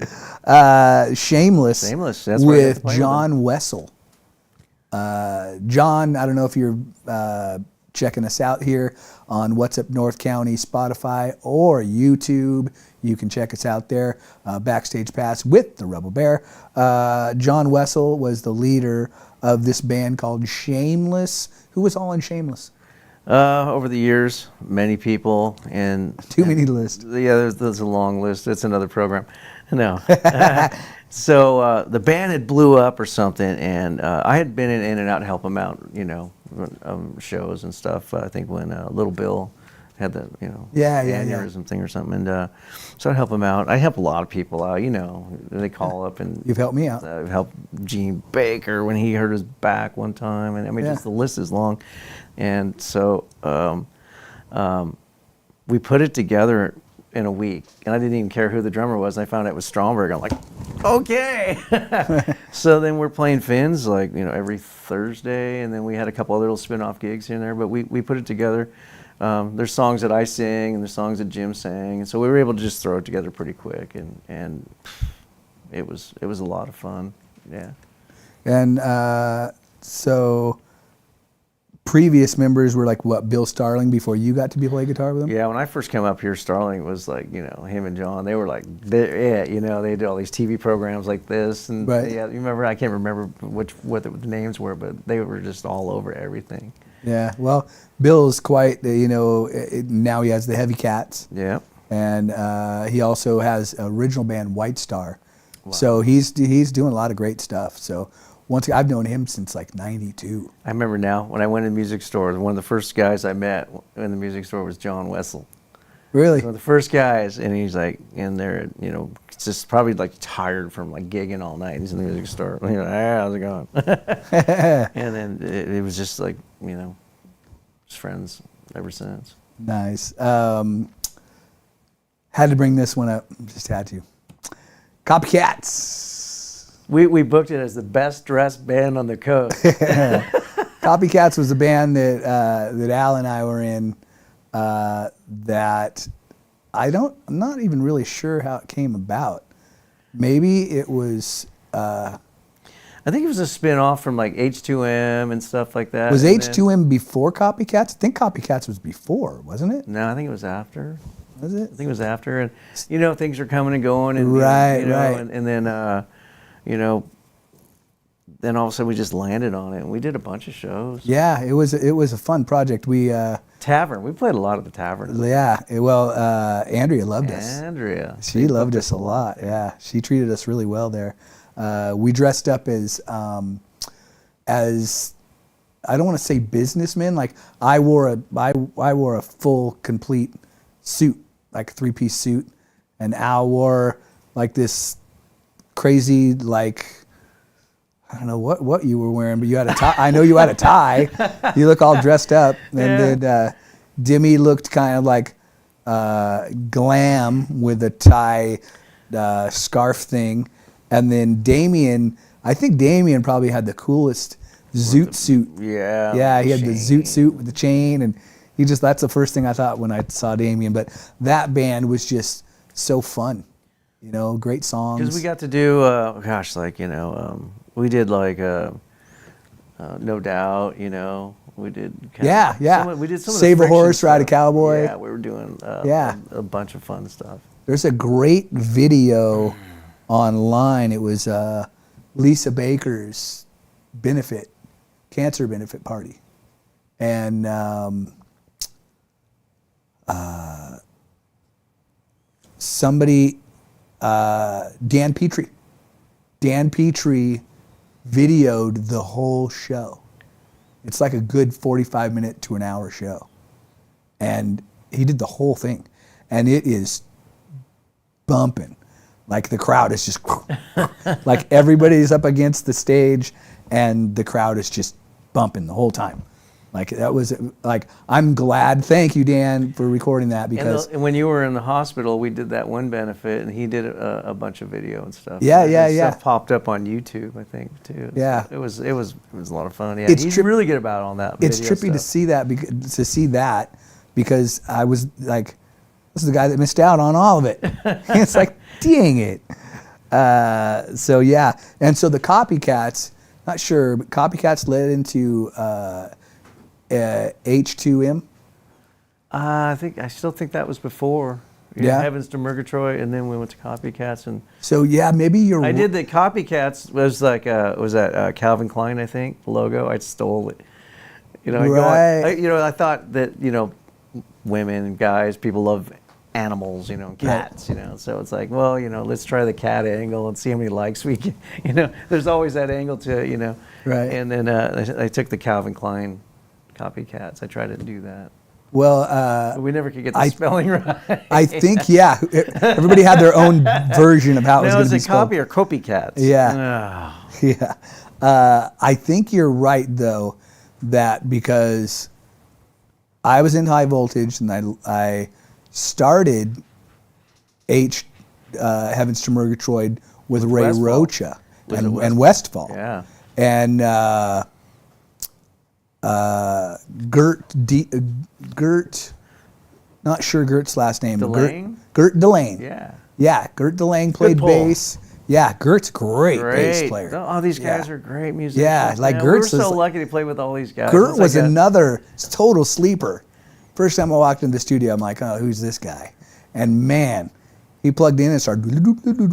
Shameless Shameless, that's where I got to with play with John Wessel. John, I don't know if you're checking us out here on What's Up North County, Spotify, or YouTube. You can check us out there, Backstage Pass with the Rebel Bear. John Wessel was the leader of this band called Shameless. Who was all in Shameless? over the years, many people, and Too many to list. Yeah, there's a long list. It's another program. No. So the band had blew up or something, and I had been in and out to help them out, shows and stuff. I think when Little Bill had the, aneurysm thing or something, and so I'd help them out. I help a lot of people out, they call up and... You've helped me out. I've helped Gene Baker when he hurt his back one time, and I mean, just the list is long. And so we put it together in a week, and I didn't even care who the drummer was. I found out it was Stromberg. I'm like, okay. So then we're playing Finn's every Thursday, and then we had a couple other little spin-off gigs here and there, but we put it together. There's songs that I sing, and there's songs that Jim sang, and so we were able to just throw it together pretty quick, and it was a lot of fun. Yeah. And so previous members were like what, Bill Starling before you got to play guitar with him? Yeah, when I first came up here, Starling was like, him and John, they were like, they did all these TV programs like this, and right. yeah, you remember, I can't remember what the names were, but they were just all over everything. Yeah, well, Bill's quite, now he has the Heavy Cats. Yeah. And he also has original band White Star. Wow. So he's doing a lot of great stuff. So I've known him since like '92. I remember now when I went in the music store, one of the first guys I met in the music store was John Wessel. Really? One of the first guys, and he's like in there, just probably like tired from like gigging all night. He's in the music store. Hey, how's it going? And then it was just like, just friends ever since. Nice. Had to bring this one up. Just had to. Copycats. We booked it as the best dressed band on the coast. Copycats was a band that Al and I were in. That I'm not even really sure how it came about. Maybe it was. I think it was a spin-off from like H2M and stuff like that. Was H2M before Copycats? I think Copycats was before, wasn't it? No, I think it was after. Was it? I think it was after, and things are coming and going, and right. And then then all of a sudden we just landed on it, and we did a bunch of shows. Yeah, it was a fun project. We Tavern. We played a lot at the Tavern. Yeah, Andrea loved us. Andrea. She loved us a lot. Yeah, she treated us really well there. We dressed up as I don't want to say businessmen. Like I wore a full complete suit, like a 3-piece suit, and Al wore like this crazy I don't know what you were wearing, but you had a tie. I know you had a tie. You look all dressed up, and then Dimmy looked kind of like glam with a tie scarf thing. And then Damien, I think Damien probably had the coolest zoot suit. Yeah. Yeah, he had the chain. zoot suit with the chain, and that's the first thing I thought when I saw Damien. But that band was just so fun, great songs. Because we got to do, we did like No Doubt, we did. We did some of Save the a Horse, Friction Ride a stuff. Cowboy. Yeah, we were doing a bunch of fun stuff. There's a great video online. It was Lisa Baker's cancer benefit party. And somebody, Dan Petrie videoed the whole show. It's like a good 45-minute to an hour show. And he did the whole thing. And it is bumping. Like the crowd is just, like everybody's up against the stage and the crowd is just bumping the whole time. Like that was like, I'm glad. Thank you, Dan, for recording that because. And when you were in the hospital, we did that one benefit, and he did a bunch of video and stuff. Yeah. Stuff popped up on YouTube, I think, too. Yeah. It was a lot of fun. Yeah, It's he's really good about on that. It's video trippy to stuff. see that because I was like, this is the guy that missed out on all of it. It's like, dang it. So yeah, and so the Copycats, not sure, but Copycats led into H2M. I still think that was before. Yeah. Heavens to Murgatroyd, and then we went to Copycats, and So yeah, maybe you're. I did the Copycats was like was that Calvin Klein, I think, logo. I stole it. I thought that women, guys, people love animals, cats, So it's like, well, let's try the cat angle and see how many likes we get. There's always that angle to it, Right. And then I took the Calvin Klein Copycats. I tried to do that. Well, But we never could get the spelling right. I think everybody had their own version of how it was Now, going is to be it spelled. copy or copycats? Yeah. Ah. Yeah. I think you're right, though, that because I was in high voltage and I started Heavens to Murgatroyd with Ray Westfall. Rocha Was it and Westfall. Yeah. And Gert, not sure Gert's last name. Delane? Gert Delane. Yeah. Yeah, Gert Delane played pull. bass. Yeah, Gert's great bass player. Oh, these guys Yeah. are great musicians. Yeah, like man. Gert's We were is so like- lucky to play with all these guys. Gert It's was like another total sleeper. First time I walked into the studio, I'm like, oh, who's this guy? And man, he plugged in and started.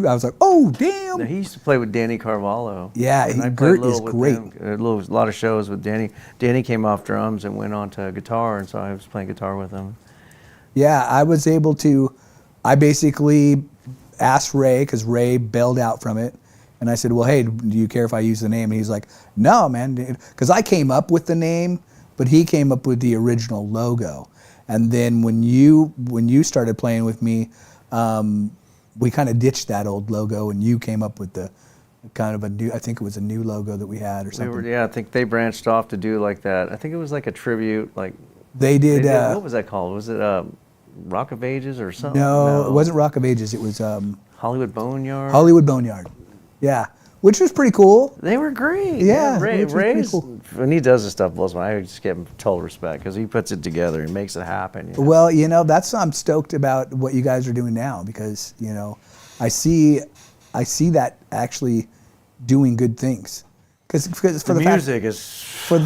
I was like, oh, damn. He used to play with Danny Carvalho. Yeah, And I played Gert a little is with great. him, a lot of shows with Danny. Danny came off drums and went on to guitar, and so I was playing guitar with him. Yeah, I was able to. I basically asked Ray because Ray bailed out from it, and I said, "Well, hey, do you care if I use the name?" And he's like, "No, man," because I came up with the name, but he came up with the original logo. And then when you started playing with me, we kind of ditched that old logo, and you came up with the kind of a new. I think it was a new logo that we had or something. I think they branched off to do like that. I think it was like a tribute, like They did. what was that called? Was it Rock of Ages or something? No, it wasn't Rock of Ages. It was Hollywood Boneyard. Hollywood Boneyard. Yeah, which was pretty cool. They were great. Yeah, Ray, which was pretty Ray's, cool. when he does this stuff, blows my. I just give him total respect because he puts it together and makes it happen. Well, I'm stoked about what you guys are doing now because I see that actually doing good things. Because for the music is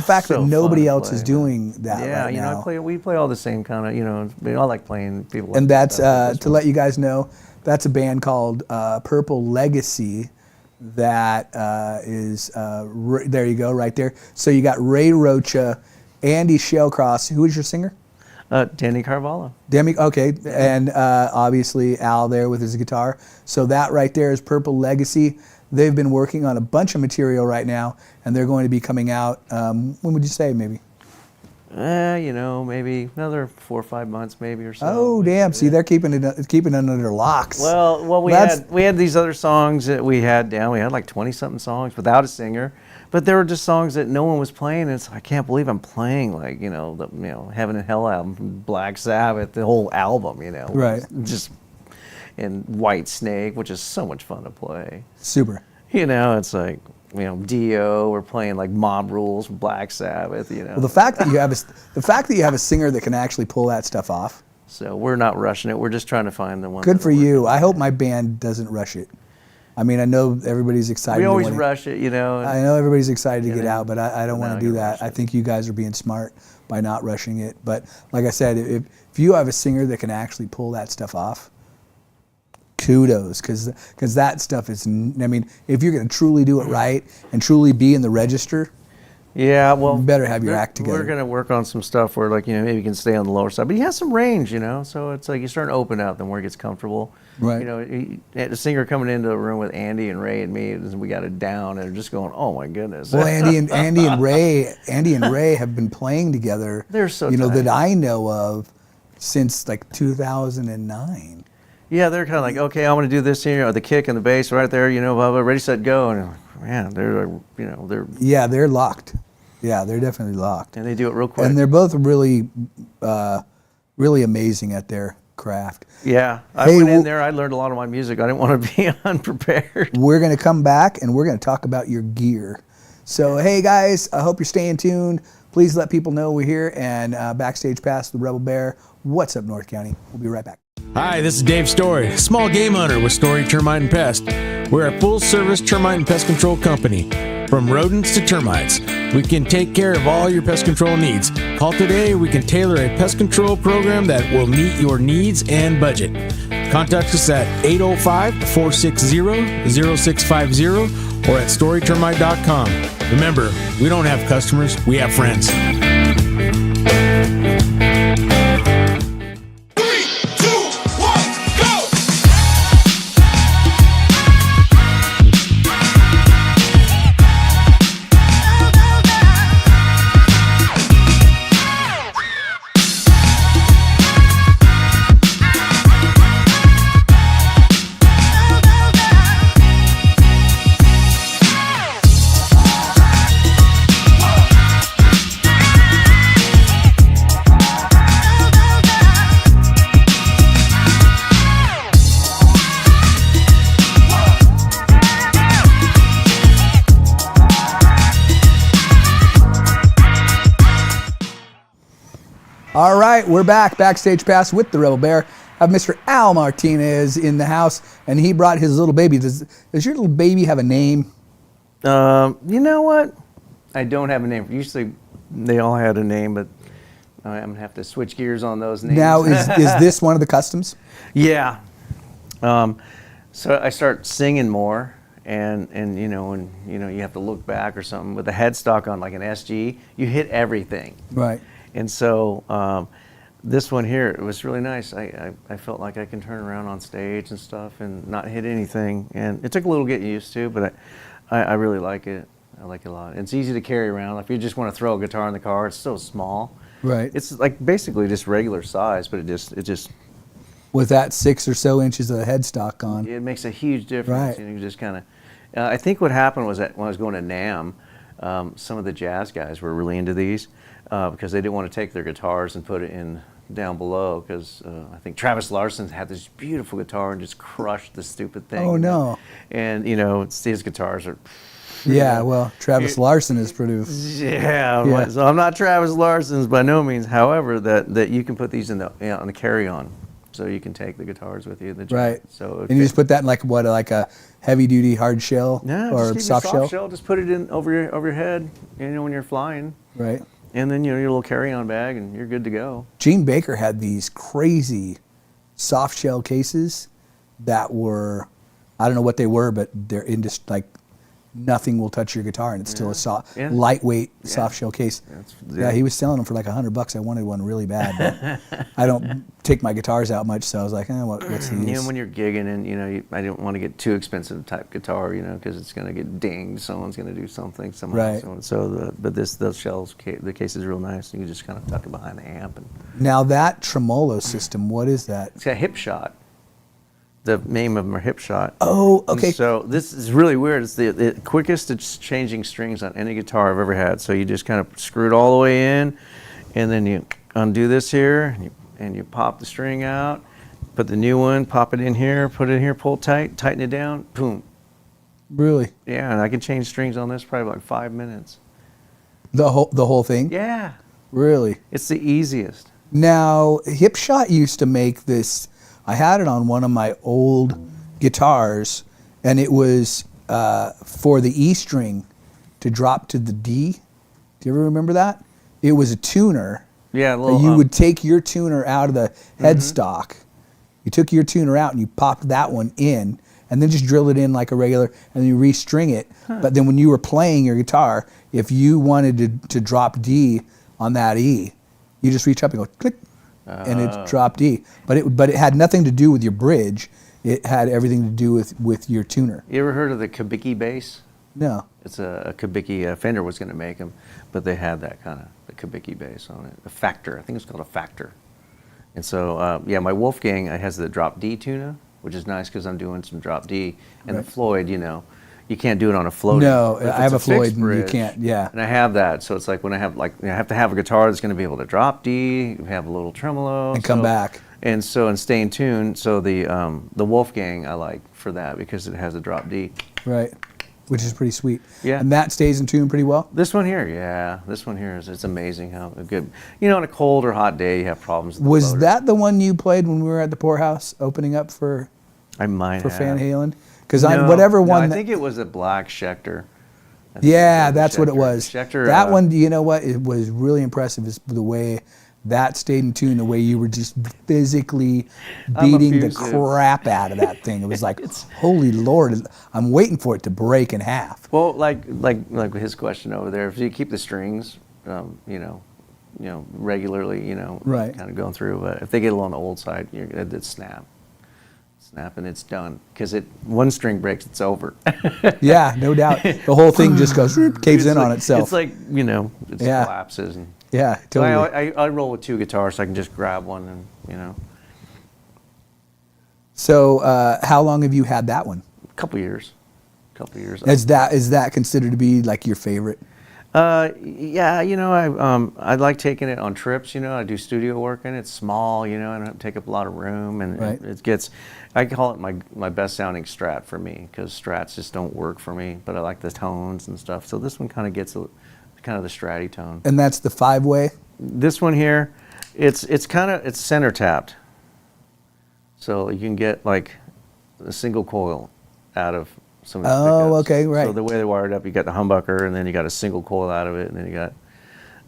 fact so that nobody fun to else play. is doing that Yeah, right now. we play all the same kind of, I like playing people. Like And that's stuff. to let you guys know, that's a band called Purple Legacy. That is there you go, right there. So you got Ray Rocha, Andy Shellcross. Who is your singer? Danny Carvalho. Demi, okay, and obviously Al there with his guitar. So that right there is Purple Legacy. They've been working on a bunch of material right now, and they're going to be coming out. When would you say, maybe? Maybe another 4 or 5 months, maybe or so. Oh, damn! See, they're keeping it under their locks. Well, we had these other songs that we had down. We had like 20-something songs without a singer, but there were just songs that no one was playing. And it's I can't believe I'm playing like the Heaven and Hell album from Black Sabbath, the whole album. Right. Just and White Snake, which is so much fun to play. Super. You know, it's like, you know, Dio. We're playing like Mob Rules, Black Sabbath. You know. Well, the fact that you have a singer that can actually pull that stuff off. So we're not rushing it. We're just trying to find the one. Good for you. I hope my band doesn't rush it. I mean, I know everybody's excited. We always rush it, you know. I know everybody's excited to get then- out, but I don't want to do that. I think you guys are being smart by not rushing it. But like I said, if you have a singer that can actually pull that stuff off, kudos, because that stuff is. I mean, if you're going to truly do it right and truly be in the register, Yeah, well, you better have your act together. We're gonna work on some stuff where, like, you know, maybe you can stay on the lower side, but he has some range, you know. So it's like you start to open out, then where it gets comfortable. Right. You know, the singer coming into a room with Andy and Ray and me, and we got it down, and just going, oh my goodness. Well, Andy and Ray have been playing together. They're so you know tight. that I know of since like 2009. Yeah, they're kind of like, okay, I'm gonna do this here, or the kick and the bass right there, you know, blah, blah, ready, set, go, and man, they're like, you know, They're locked. Yeah, they're definitely locked. and they do it real quick. And they're both really, really amazing at their craft. Yeah, I Hey, went in well- there. I learned a lot of my music. I didn't want to be unprepared. We're going to come back and we're going to talk about your gear. So, hey guys, I hope you're staying tuned. Please let people know we're here and Backstage Pass, the Rebel Bear. What's up, North County? We'll be right back. Hi, this is Dave Story, small game hunter with Story Termite and Pest. We're a full-service termite and pest control company. From rodents to termites, we can take care of all your pest control needs. Call today, we can tailor a pest control program that will meet your needs and budget. Contact us at 805-460-0650 or at storytermite.com. Remember, we don't have customers, we have friends. All right, we're back. Backstage Pass with the Rebel Bear. I have Mr. Al Martinez in the house, and he brought his little baby. Does your little baby have a name? You know what? I don't have a name. Usually they all had a name, but I'm going to have to switch gears on those names. Now, is this one of the customs? Yeah. So I start singing more, and you know, when you have to look back or something with a headstock on, like an SG, you hit everything. Right. And so this one here, it was really nice. I felt like I can turn around on stage and stuff and not hit anything. And it took a little getting used to, but I really like it. I like it a lot. It's easy to carry around. If you just want to throw a guitar in the car, it's so small. Right. It's like basically just regular size, but it just With that 6 or so inches of headstock on. it makes a huge difference. Right. You just kind of. I think what happened was that when I was going to NAMM, some of the jazz guys were really into these because they didn't want to take their guitars and put it in down below because I think Travis Larson had this beautiful guitar and just crushed the stupid thing. Oh, no. And his guitars are. Yeah, well, Travis Larson is pretty. Yeah. So I'm not Travis Larson's by no means. However, that you can put these in on the carry-on, so you can take the guitars with you. Right. So And you just put that in like a heavy-duty hard shell or just soft shell? Just put it in over your head, when you're flying. Right. And then your little carry-on bag, and you're good to go. Gene Baker had these crazy soft shell cases that were, I don't know what they were, but they're in just like nothing will touch your guitar, and it's still a lightweight soft shell case. Yeah, he was selling them for like $100. I wanted one really bad, but I don't take my guitars out much, so I was like, what's the use? When you're gigging, and I didn't want to get too expensive type guitar, because it's going to get dinged. Someone's going to do something. Right. Those shells, the case is real nice. You can just kind of tuck it behind the amp. Now that tremolo system, what is that? It's got a hip shot. The name of them are hip shot. Oh, okay. And so this is really weird. It's the quickest it's changing strings on any guitar I've ever had. So you just kind of screw it all the way in, and then you undo this here, and you pop the string out, put the new one, pop it in here, put it in here, pull tight, tighten it down, boom. Really? Yeah, and I can change strings on this probably like 5 minutes. The whole thing? Yeah, Really? it's the easiest. Now, Hipshot used to make this. I had it on one of my old guitars, and it was for the E string to drop to the D. Do you ever remember that? It was a tuner. Yeah, a little. You would take your tuner out of the headstock. You took your tuner out and you popped that one in, and then just drill it in like a regular, and then you restring it. But then when you were playing your guitar, if you wanted to drop D on that E, you just reach up and go click, and it dropped D. But it had nothing to do with your bridge. It had everything to do with your tuner. You ever heard of the Kabiki bass? No. It's a Kabiki. Fender was going to make them, but they had that kind of the Kabiki bass on it. The Factor, I think it's called a Factor. And so, yeah, my Wolfgang has the drop D tuner, which is nice because I'm doing some drop D. And Right. the Floyd, you know, you can't do it on a Floyd. No, But if I have it's a Floyd fixed and you bridge, can't, yeah. And I have that, so it's like when I have to have a guitar that's going to be able to drop D, have a little tremolo, And come back. and so and stay in tune. So the Wolfgang I like for that because it has a drop D. Right. Which is pretty sweet. Yeah. And that stays in tune pretty well? This one here, yeah, this one here it's amazing how good. You know, on a cold or hot day, you have problems. With the Was motor. that the one you played when we were at the Poorhouse opening up for I might have. Van Halen? Because No, whatever no, one. I that- think it was a black Schecter. I think Yeah, it was a that's what it Schecter. was. Schecter, That one, you know what? It was really impressive. Is the way that stayed in tune. The way you were just physically beating the effusive. crap out of that thing. It was like, holy Lord! I'm waiting for it to break in half. Well, like his question over there. If you keep the strings, you know, regularly, you know, Right. kind of going through. But if they get a little on the old side, it's snap, and it's done. Because one string breaks, it's over. Yeah, no doubt. The whole thing just goes caves in on itself. It's like it Yeah. collapses. And Yeah, so totally. I roll with 2 guitars, so I can just grab one and So, how long have you had that one? a couple years. Is that considered to be like your favorite? Yeah, I like taking it on trips. I do studio work and it's small. I don't take up a lot of room, and Right. it gets. I call it my best sounding Strat for me because Strats just don't work for me. But I like the tones and stuff. So this one kind of gets kind of the Stratty tone. And that's the 5-way. This one here, it's center tapped. So you can get like a single coil out of some of the Oh, pickups. okay, right. So the way they wired up, you got the humbucker, and then you got a single coil out of it, and then you got,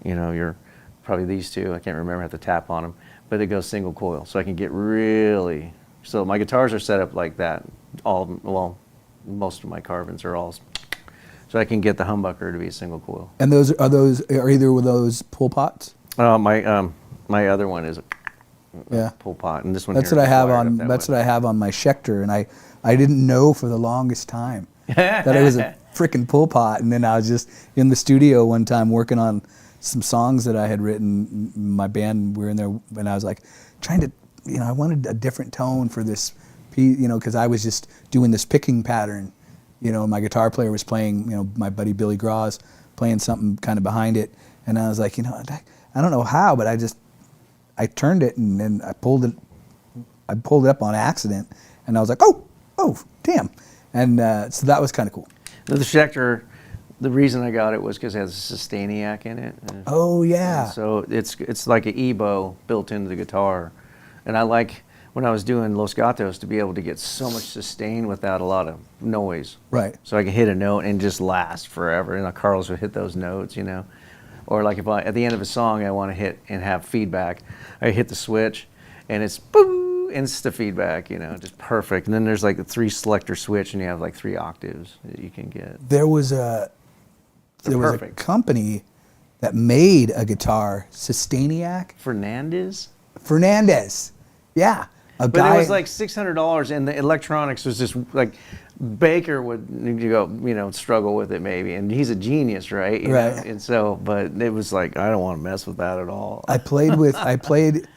your probably these two. I can't remember. I have to tap on them, but it goes single coil, so I can get really. So my guitars are set up like that. Most of my carbons are all. So I can get the humbucker to be a single coil. And are either of those pull pots? My other one is a Yeah. pull pot, and this one. That's here what I is have wired on. up that That's way. what I have on my Schecter, and I didn't know for the longest time that it was a freaking pull pot. And then I was just in the studio one time working on some songs that I had written. My band, we were in there, and I was like trying to, I wanted a different tone for this piece, because I was just doing this picking pattern. My guitar player was playing, my buddy Billy Graz playing something kind of behind it, and I was like, I don't know how, but I turned it and then I pulled it up on accident, and I was like, oh, damn, and so that was kind of cool. The Schecter, the reason I got it was because it has a Sustainiac in it. Oh yeah. And so it's like an E-bow built into the guitar, and I like when I was doing Los Gatos to be able to get so much sustain without a lot of noise. Right. So I can hit a note and just last forever. And Carlos would hit those notes, Or like if at the end of a song I want to hit and have feedback, I hit the switch, and it's boom, insta feedback, just perfect. And then there's like a 3 selector switch, and you have like 3 octaves that you can get. There was a perfect. company that made a guitar, Sustainiac. Fernandez. Yeah. But it was like $600, and the electronics was just like Baker would struggle with it maybe, and he's a genius, right? You Right. know? And so, but it was like I don't want to mess with that at all. I played.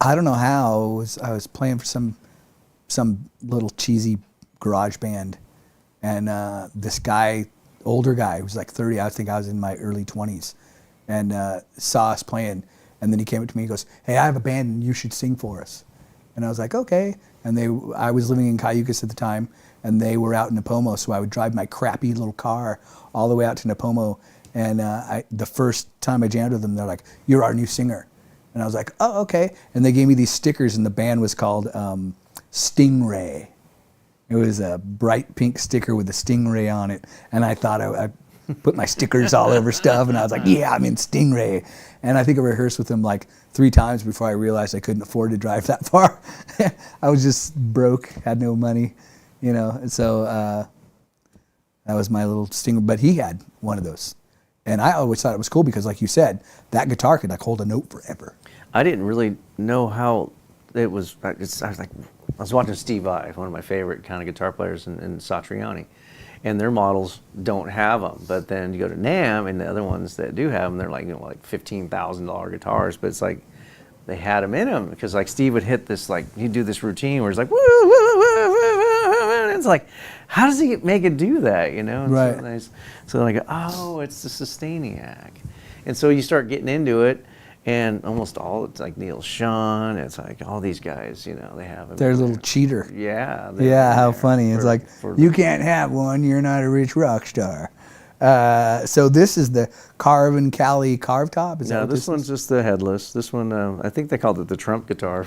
I don't know how. I was playing for some little cheesy garage band, and this guy, older guy, who was like 30. I think I was in my early 20s, and saw us playing, and then he came up to me and goes, "Hey, I have a band, and you should sing for us." And I was like, okay. And I was living in Cayucas at the time, and they were out in Napomo, so I would drive my crappy little car all the way out to Napomo. And the first time I jammed with them, they're like, "You're our new singer." And I was like, "Oh, okay." And they gave me these stickers, and the band was called Stingray. It was a bright pink sticker with a stingray on it, and I thought I put my stickers all over stuff, and I was like, "Yeah, I'm in Stingray." And I think I rehearsed with them like 3 times before I realized I couldn't afford to drive that far. I was just broke, had no money, you know. And so that was my little stinger. But he had one of those, and I always thought it was cool because, like you said, that guitar could like hold a note forever. I didn't really know how it was. I was watching Steve Vai, one of my favorite kind of guitar players, in Satriani. And their models don't have them, but then you go to NAMM, and the other ones that do have them, they're like, like $15,000 guitars. But it's like they had them in them because like Steve would hit this, like he'd do this routine where it's like woo woo woo woo woo, and it's like, how does he make it do that? You know? And Right. So I go, oh, it's the Sustainiac, and so you start getting into it. And almost all, it's like Neil Schon, it's like all these guys, you know, they have them. They're a little cheater. Yeah. Yeah, how funny. It's like, you can't have one, you're not a rich rock star. So this is the Carvin Cali carve top? Is that No, what this one's just the headless. This one, I think they called it the Trump guitar.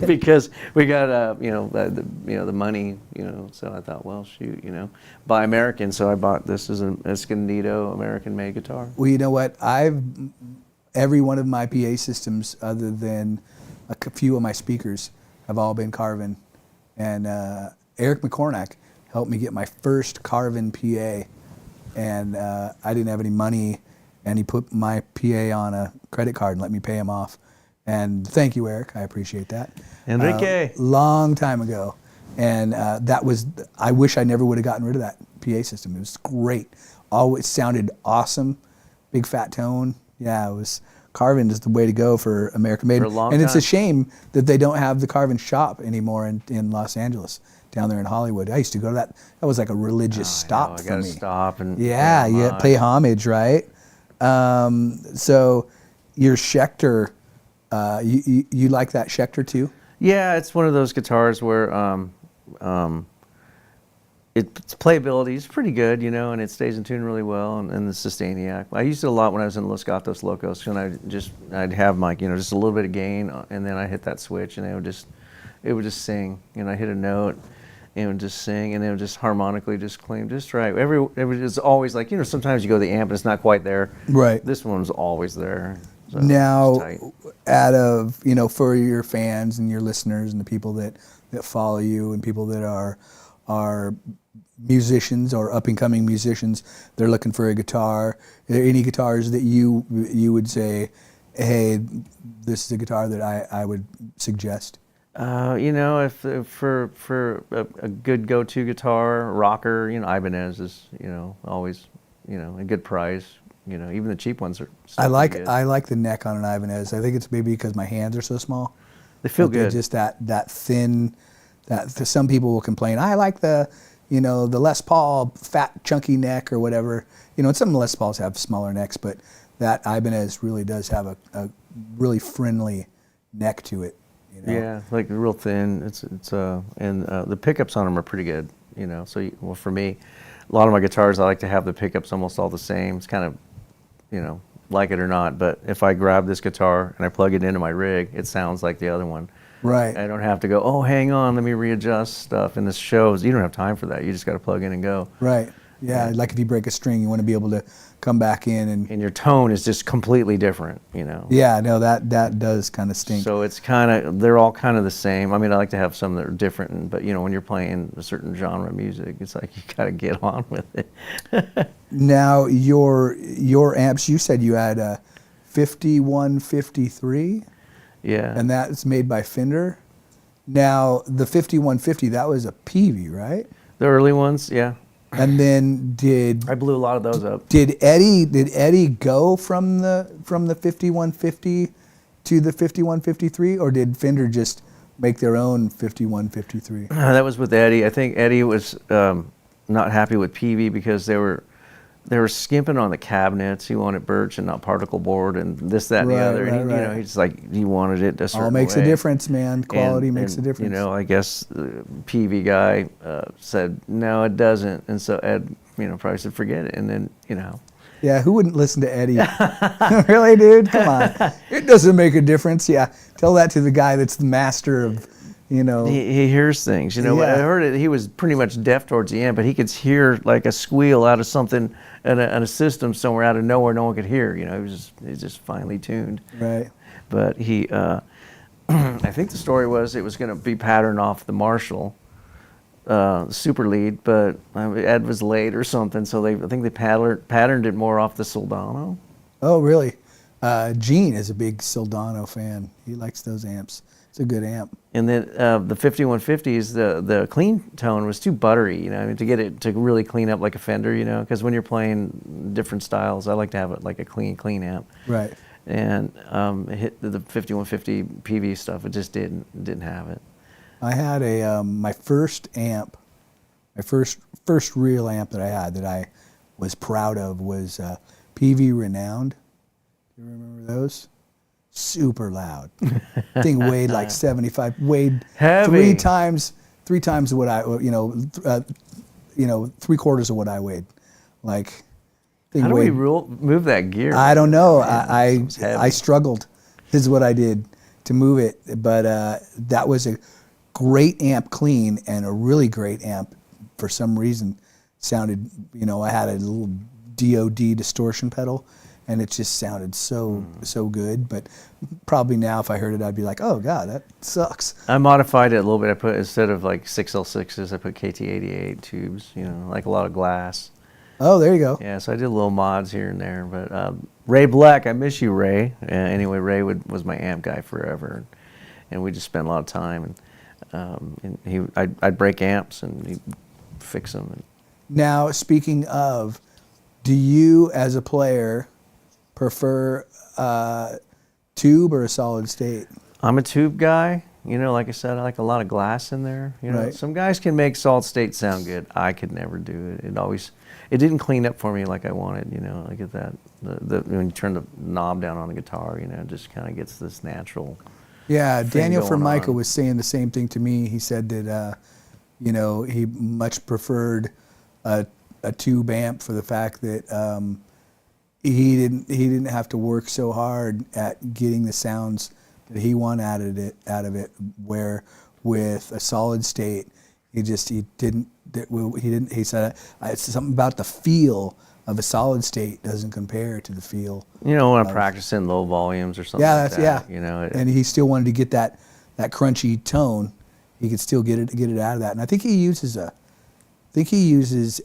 Because we got, the money, so I thought, well, shoot, buy American. So I bought this as an Escondido American-made guitar. Well, you know what? Every one of my PA systems, other than a few of my speakers, have all been Carvin. And Eric McCornack helped me get my first Carvin PA. And I didn't have any money, and he put my PA on a credit card and let me pay him off. And thank you, Eric. I appreciate that. Enrique. Long time ago. And I wish I never would have gotten rid of that PA system. It was great. Always sounded awesome. Big fat tone. Yeah, Carvin is the way to go for American made. For a long and it's time. a shame that they don't have the Carvin shop anymore in Los Angeles, down there in Hollywood. I used to go to that. That was like a religious stop for me. I gotta stop and pay homage, right? So your Schecter, you like that Schecter too? Yeah, it's one of those guitars where its playability is pretty good, and it stays in tune really well, and the Sustainiac. I used it a lot when I was in Los Gatos Locos, and I'd have my, just a little bit of gain, and then I hit that switch, and it would just sing. I hit a note, and it would just sing, and it would just harmonically just clean just right. It's always like, sometimes you go to the amp and it's not quite there. Right. This one's always there. So now, it's tight. out of, for your fans and your listeners and the people that follow you and people that are musicians or up-and-coming musicians, they're looking for a guitar. Are there any guitars that you would say, hey, this is a guitar that I would suggest? If for a good go-to guitar, rocker, Ibanez is, always, a good price. Even the cheap ones are still pretty good. I like the neck on an Ibanez. I think it's maybe because my hands are so small. They feel They're good. just that thin. Some people will complain, I like the Les Paul fat chunky neck or whatever. And some Les Pauls have smaller necks, but that Ibanez really does have a really friendly neck to it. Yeah, like real thin. And the pickups on them are pretty good. So for me, a lot of my guitars, I like to have the pickups almost all the same. It's kind of, like it or not. But if I grab this guitar and I plug it into my rig, it sounds like the other one. Right. I don't have to go, oh, hang on, let me readjust stuff. And this shows, you don't have time for that. You just got to plug in and go. Right. Yeah, like if you break a string, you want to be able to come back in and your tone is just completely different, Yeah, no, that does kind of stink. So it's they're all kind of the same. I mean, I like to have some that are different, but when you're playing a certain genre of music, it's like you got to get on with it. Now, your amps, you said you had a 5153? Yeah. And that's made by Fender. Now, the 5150, that was a Peavey, right? The early ones, yeah. And then I blew a lot of those up. Did Eddie go from the 5150 to the 5153, or did Fender just make their own 5153? That was with Eddie. I think Eddie was not happy with Peavey because they were they were skimping on the cabinets. He wanted birch and not particle board and this, that, and the Right, other. And right, he, right. he's like, he wanted it a certain All makes way. a difference, man. Quality makes a And, difference. I guess the PV guy said, no, it doesn't. And so Ed, probably said, forget it. And then, Yeah, who wouldn't listen to Eddie? Really, dude? Come on. It doesn't make a difference. Yeah, tell that to the guy that's the master of, He hears things. I Yeah. heard it. He was pretty much deaf towards the end, but he could hear like a squeal out of something in a system somewhere out of nowhere no one could hear. He's just finely tuned. Right. But he, I think the story was it was going to be patterned off the Marshall super lead, but Ed was late or something, so I think they patterned it more off the Soldano. Oh, really? Gene is a big Soldano fan. He likes those amps. It's a good amp. And then the 5150s, the clean tone was too buttery, to get it to really clean up like a Fender, because when you're playing different styles, I like to have it like a clean amp. Right. And it hit the 5150 PV stuff, it just didn't have it. I had my first amp, my first real amp that I had that I was proud of was PV Renowned. Do you remember those? Super loud. Thing weighed like 75. Weighed Heavy. three times what I, 3/4 of what I weighed. Like, thing How do we weighed, move that gear? I don't know. Man, it's heavy. I struggled. Is what I did to move it. But that was a great amp clean, and a really great amp for some reason sounded. I had a little DOD distortion pedal, and it just sounded so good. But probably now, if I heard it, I'd be like, oh god, that sucks. I modified it a little bit. I put, instead of like 6L6s, I put KT88 tubes. Like a lot of glass. Oh, there you go. Yeah, so I did little mods here and there. But Ray Black, I miss you, Ray. Anyway, Ray was my amp guy forever, and we just spent a lot of time. And I'd break amps and he'd fix them. Now, speaking of, do you as a player prefer tube or a solid state? I'm a tube guy. Like I said, I like a lot of glass in there. Right. Some guys can make solid state sound good. I could never do it. It didn't clean up for me like I wanted. I get that. When you turn the knob down on the guitar, it just kind of gets this natural. Yeah, thing Daniel going Formica on. was saying the same thing to me. He said that he much preferred a tube amp for the fact that he didn't have to work so hard at getting the sounds that he wanted out of it. Where with a solid state, he said it's something about the feel of a solid state doesn't compare to the feel. When I'm practicing low volumes or something. Yeah, like that's that, and he still wanted to get that crunchy tone. He could still get it out of that. And I think he uses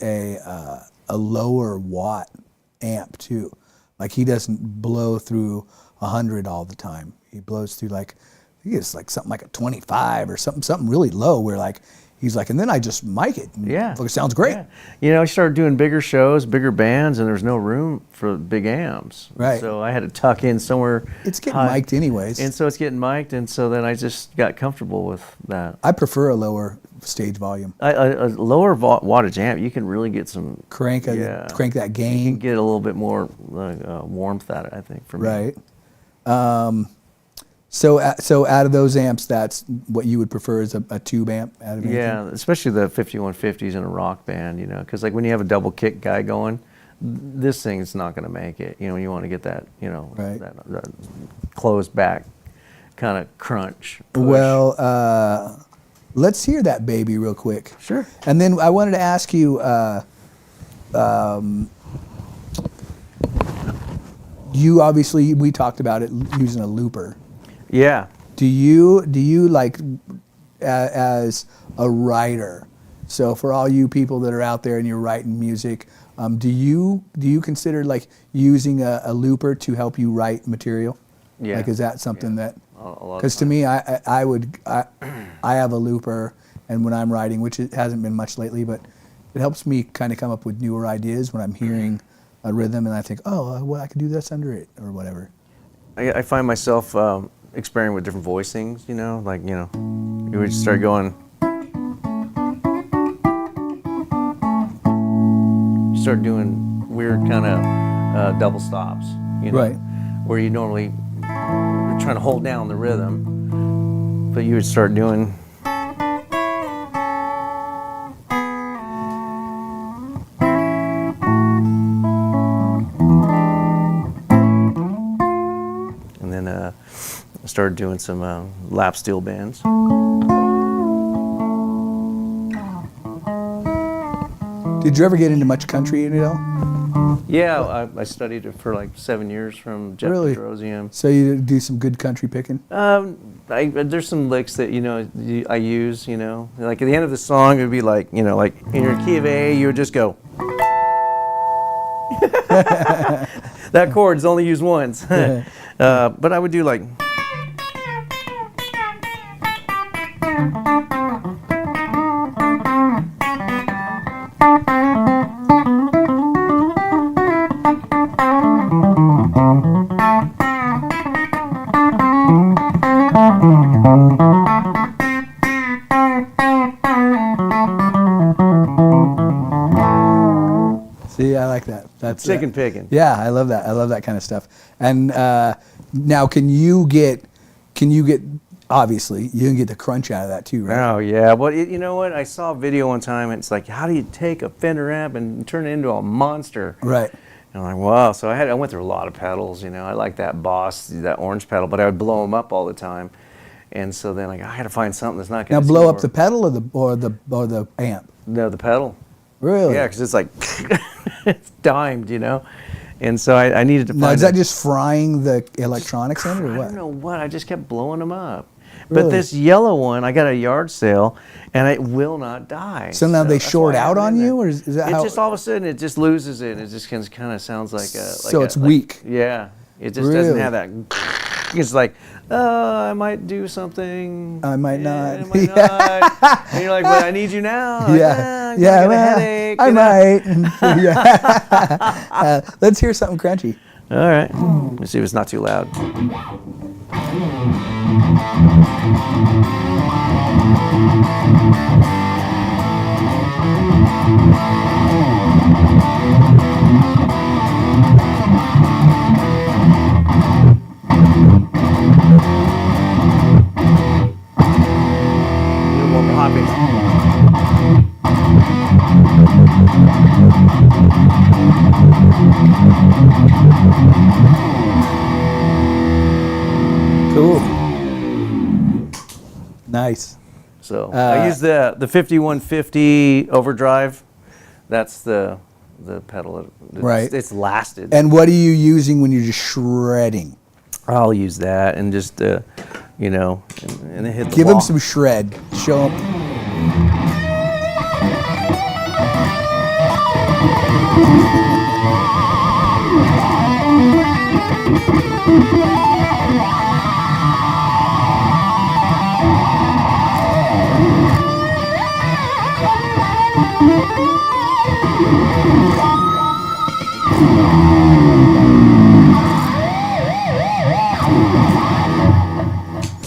a lower watt amp too. Like, he doesn't blow through 100 all the time. He blows through I think it's like something like a 25 or something really low, where he's like, and then I just mic it. And Yeah. it sounds great. Yeah. I started doing bigger shows, bigger bands, and there's no room for big amps. Right. So I had to tuck in somewhere. It's getting high. mic'd anyways. And so it's getting mic'd, and so then I just got comfortable with that. I prefer a lower stage volume. A lower wattage amp, you can really get some Crank that You can gain. get a little bit more warmth out of it, I think, for me. Right. So out of those amps, that's what you would prefer is a tube amp out of anything? Yeah, especially the 5150s in a rock band, because like when you have a double kick guy going, this thing's not going to make it. You want to get that, Right. that closed back kind of crunch. Push. Well, let's hear that baby real quick. Sure. And then I wanted to ask you, you obviously, we talked about it using a looper. Yeah. Do you like as a writer? So for all you people that are out there and you're writing music, do you consider like using a looper to help you write material? Yeah. Like, is that something that? A lot of Because to times. me, I have a looper, and when I'm writing, which it hasn't been much lately, but it helps me kind of come up with newer ideas when I'm hearing a rhythm and I think, oh, well, I could do this under it or whatever. I find myself experimenting with different voicings, you would start going. You start doing weird kind of double stops, you know, Right. where you normally you're trying to hold down the rhythm, but you would start doing. And then I started doing some lap steel bands. Did you ever get into much country at all? Yeah, I studied it for like 7 years from Jeff Really? Virtuoso. So you do some good country picking? There's some licks that, you know, I use, you know. Like at the end of the song, it would be like, you know, like in your key of A, you would just go. That chord's only used once. But I would do like. See, I like that. That's Chicken picking. Yeah, I love that. I love that kind of stuff. And now, can you get? Obviously, you can get the crunch out of that too, right? Oh yeah, but you know what? I saw a video one time, and it's like, how do you take a Fender amp and turn it into a monster? Right. And I'm like, wow. So I went through a lot of pedals. You know, I like that Boss, that orange pedal, but I would blow them up all the time. And so then like, I got to find something that's not going Now to blow up the pedal or the amp. No, the pedal. Really? Yeah, because it's like it's dimed, you know. And so I needed to find. Now, is that just frying the electronics in it or I what? don't know what. I just kept blowing them up. Really? But this yellow one, I got a yard sale, and it will not die. So now they that's short why I out have it on in there. you, or is that It how? just all of a sudden it just loses it. It just kind of sounds like a. So it's weak. Yeah, it just Really? doesn't have that. It's like, I might do something. I might Yeah, not. I might not. And you're like, but I need you now. Like, Yeah, I'm yeah, got a well, headache. I you know? might. Yeah. Let's hear something crunchy. All right. Let's see if it's not too loud. A little more popping. Cool. Nice. So I use the 5150 overdrive. That's the pedal. Right. It's lasted. And what are you using when you're just shredding? I'll use that and just you know, and then hit the Give wall. them some shred. Show them.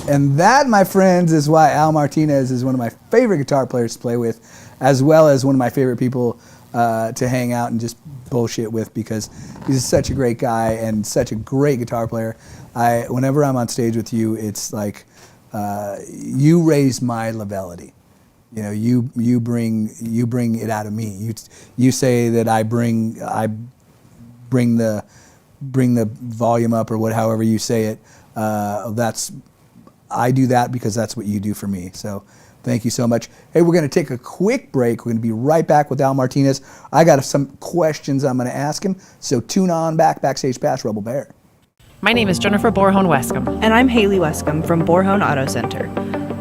And that, my friends, is why Al Martinez is one of my favorite guitar players to play with, as well as one of my favorite people to hang out and just bullshit with, because he's such a great guy and such a great guitar player. Whenever I'm on stage with you, it's like you raise my levelity. You know, you bring it out of me. You say that I bring the volume up, or however you say it. I do that because that's what you do for me. So thank you so much. Hey, we're going to take a quick break. We're going to be right back with Al Martinez. I got some questions I'm going to ask him. So tune on back. Backstage Pass, Rebel Bear. My name is Jennifer Borhone-Wescombe. And I'm Haley Wescombe from Borhone Auto Center.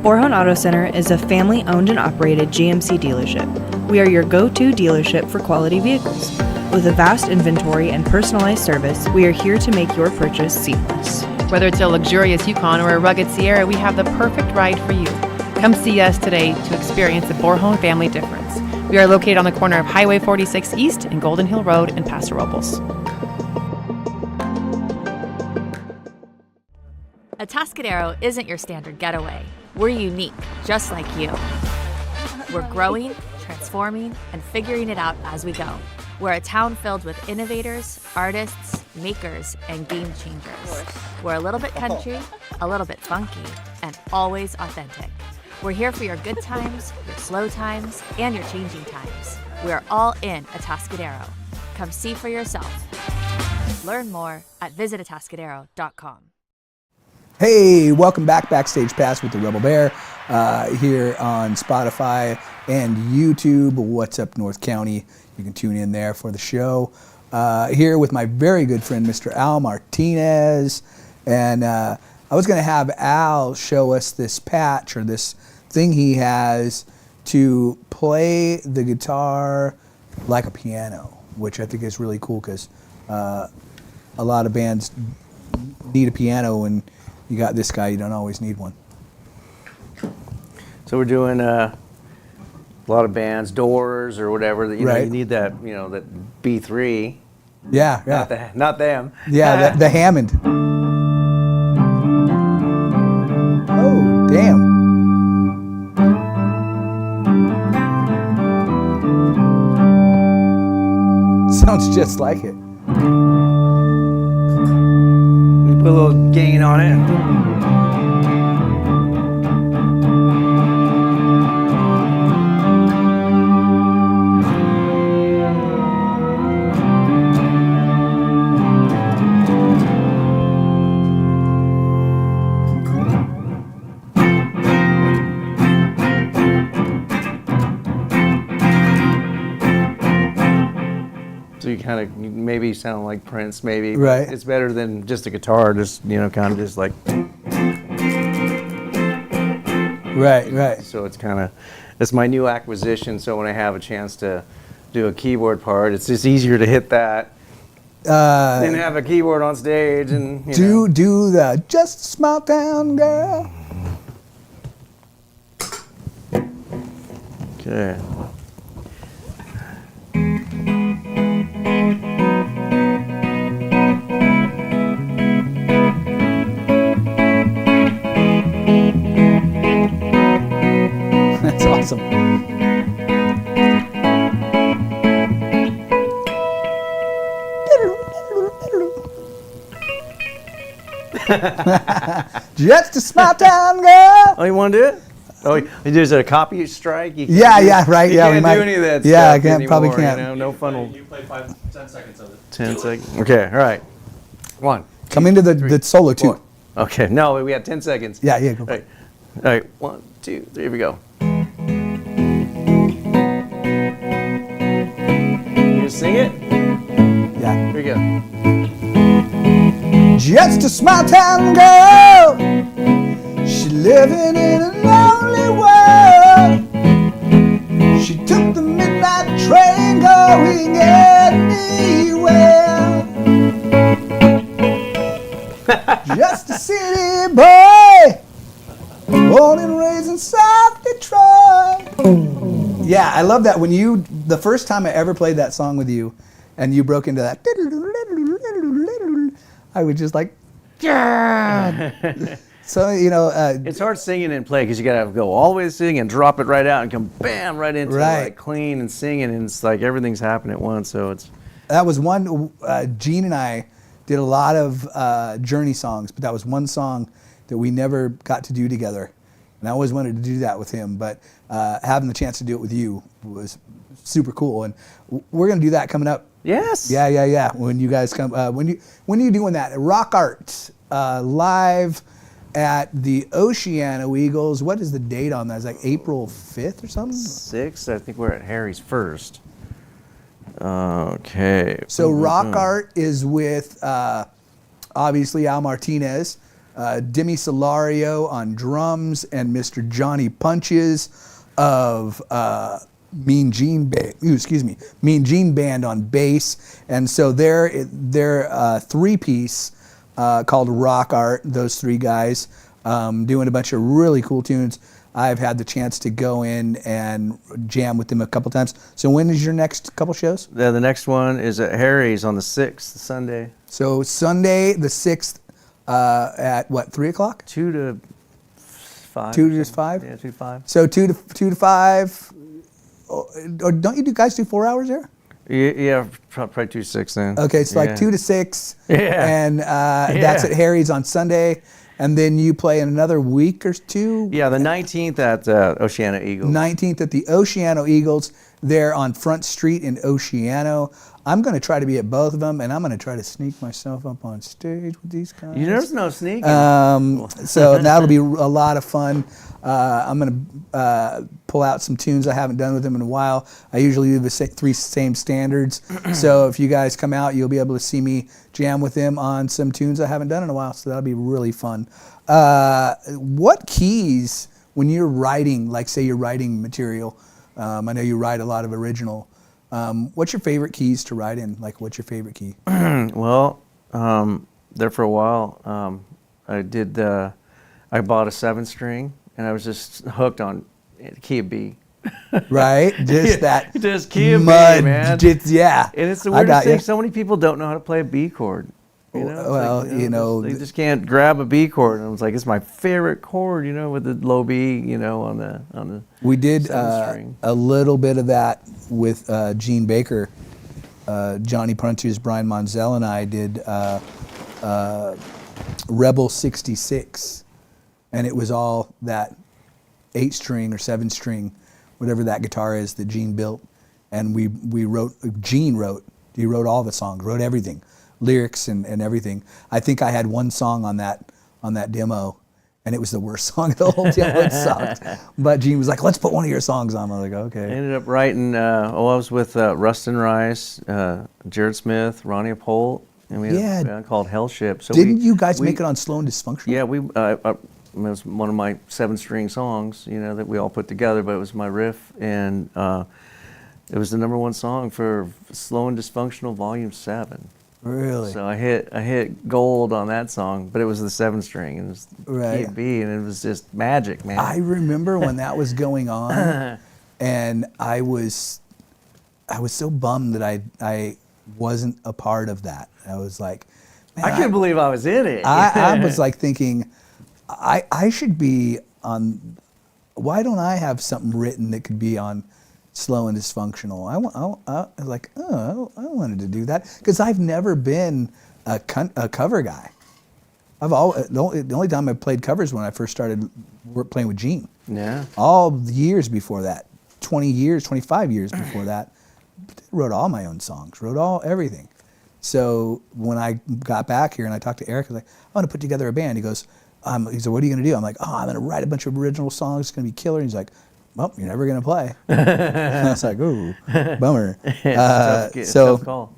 Borhone Auto Center is a family-owned and operated GMC dealership. We are your go-to dealership for quality vehicles. With a vast inventory and personalized service, we are here to make your purchase seamless. Whether it's a luxurious Yukon or a rugged Sierra, we have the perfect ride for you. Come see us today to experience the Borhone family difference. We are located on the corner of Highway 46 East and Golden Hill Road in Paso Robles. Atascadero isn't your standard getaway. We're unique, just like you. We're growing, transforming, and figuring it out as we go. We're a town filled with innovators, artists, makers, and game changers. We're a little bit country, a little bit funky, and always authentic. We're here for your good times, your slow times, and your changing times. We're all in Atascadero. Come see for yourself. Learn more at visitatascadero.com. Hey, welcome back, Backstage Pass with the Rebel Bear, here on Spotify and YouTube. What's up, North County? You can tune in there for the show. Here with my very good friend, Mr. Al Martinez. And I was going to have Al show us this patch or this thing he has to play the guitar like a piano, which I think is really cool because a lot of bands need a piano, and you got this guy, you don't always need one. So we're doing a lot of bands, Doors or whatever. That you need that, that B3. Yeah, Not them. Yeah, the Hammond. Oh, damn. Sounds just like it. Put a little gain on it. So you kind of maybe sound like Prince, maybe. Right. It's better than just a guitar, just kind of just like. Right. So it's my new acquisition. So when I have a chance to do a keyboard part, it's just easier to hit that than have a keyboard on stage and. Do the Just a Small Town Girl. Okay. That's awesome. Just a small town girl. Oh, you want to do it? Oh, there's a copy strike. You Yeah, right. You Yeah, can't we might do any of that. Yeah, stuff I probably anymore, can't. No fun. You play 10 seconds of it. 10 seconds. Okay, all right. 1. Come into the solo too. 4. Okay, no, we had 10 seconds. Yeah, go All for it. right. All right, 1, 2, 3, here we go. You just sing it? Yeah. Here we go. Just a small town girl. She living in a lonely world. She took the midnight train going anywhere. Just a city boy, born and raised in South Detroit. Yeah, I love that. The first time I ever played that song with you, and you broke into that, I was just like, yeah. So, It's hard singing and play because you got to go all the way to sing and drop it right out and come bam right into like clean and singing, and it's like everything's happening at once. So that was one. Gene and I did a lot of Journey songs, but that was one song that we never got to do together, and I always wanted to do that with him. But having the chance to do it with you was super cool, and we're gonna do that coming up. Yes. Yeah. When you guys come, when are you doing that? Rock Art live at the Oceano Eagles. What is the date on that? It's like April 5th or something? 6th. I think we're at Harry's first. Okay. So Rock Art is with obviously Al Martinez, Demi Solario on drums, and Mr. Johnny Punches of Mean Gene Band on bass. And so they're a 3-piece called Rock Art, those 3 guys, doing a bunch of really cool tunes. I've had the chance to go in and jam with them a couple times. So when is your next couple shows? The next one is at Harry's on the 6th, Sunday. So Sunday the 6th at what, 3 o'clock? 2 to 5. 2 to 5? Yeah, 2 to 5. So 2 to 5. Or don't you guys do 4 hours there? Yeah, probably 2 to 6 then. Okay, so like Yeah. 2 to 6. Yeah. And that's at Harry's on Sunday. And then you play in another week or two? Yeah, the 19th at Oceano Eagles. 19th at the Oceano Eagles there on Front Street in Oceano. I'm going to try to be at both of them, and I'm going to try to sneak myself up on stage with these guys. There's no sneaking. So that'll be a lot of fun. I'm going to pull out some tunes I haven't done with them in a while. I usually do the three same standards. So if you guys come out, you'll be able to see me jam with them on some tunes I haven't done in a while. So that'll be really fun. What keys, when you're writing, like say you're writing material, I know you write a lot of original. What's your favorite keys to write in? Like, what's your favorite key? Well, there for a while, I bought a 7-string, and I was just hooked on key of B. Right? Just that just key of mud, B, man. Yeah. And it's the weirdest thing. So many people don't know how to play a B chord. You know? It's Well, like, they just can't grab a B chord. And I was like, it's my favorite chord, with the low B, on the. We did 7-string. a little bit of that with Gene Baker. Johnny Prunches, Brian Monzel, and I did Rebel 66. And it was all that 8-string or 7-string, whatever that guitar is that Gene built. And Gene wrote all the songs, wrote everything, lyrics and everything. I think I had one song on that demo, and it was the worst song of the whole demo. It sucked. But Gene was like, let's put one of your songs on. I was like, okay. I ended up writing, I was with Rustin Rice, Jared Smith, Ronnie Upholt, and we had a band called Hellship. So Didn't you guys make it on Slow and Dysfunctional? Yeah, it was one of my 7-string songs, that we all put together, but it was my riff, and it was the #1 song for Slow and Dysfunctional Volume 7. Really? So I hit gold on that song, but it was the 7-string, and it was key of B, and it was just magic, man. I remember when that was going on, and I was so bummed that I wasn't a part of that. I was like, man, I couldn't believe I was in it. I was like thinking, I should be on. Why don't I have something written that could be on Slow and Dysfunctional? I wanted to do that because I've never been a cover guy. The only time I played covers when I first started playing with Gene. Yeah. All the years before that, 25 years before that, wrote all my own songs, wrote everything. So when I got back here and I talked to Eric, I was like, I want to put together a band. He said, what are you going to do? I'm like, I'm going to write a bunch of original songs. It's going to be killer. And he's like, well, you're never going to play. I was like, ooh, bummer. Tough call.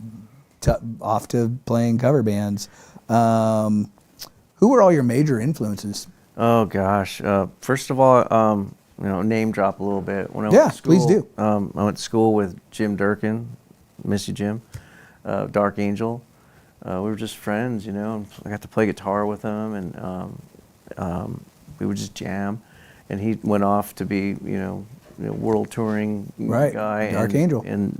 Off to playing cover bands. Who were all your major influences? Oh gosh. First of all, name drop a little bit. When I went to school, please do. I went to school with Jim Durkin, miss you, Jim, Dark Angel. We were just friends, and I got to play guitar with him, and we would just jam. And he went off to be, world touring guy. Dark Angel. And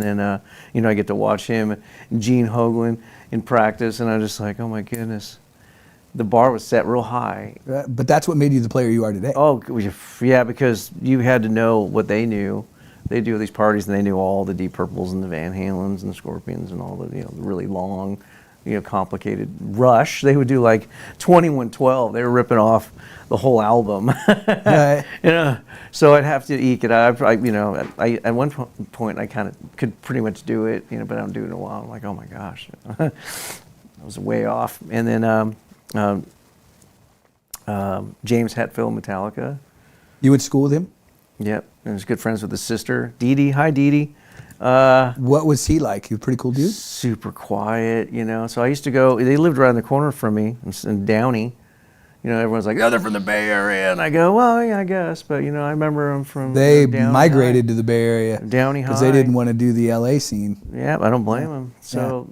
then, I get to watch him, Gene Hoglan in practice, and I'm just like, oh my goodness. The bar was set real high. But that's what made you the player you are today. Oh, yeah, because you had to know what they knew. They do these parties, and they knew all the Deep Purples and the Van Halens and the Scorpions and all the really long, complicated Rush. They would do like 2112. They were ripping off the whole album. Right. So I'd have to eke it out. I at one point I kind of could pretty much do it, but I don't do it in a while. I'm like, oh my gosh, I was way off. And then James Hetfield, Metallica. You went to school with him? Yep, and I was good friends with his sister, Dee Dee. Hi, Dee Dee. What was he like? He was a pretty cool dude? Super quiet, So I used to go, they lived right in the corner from me in Downey. Everyone's like, oh, they're from the Bay Area. And I go, well, yeah, I guess. But, I remember them from They Downey migrated High. to the Bay Area. Downey High. Because they didn't want to do the LA scene. Yeah, I don't blame them. So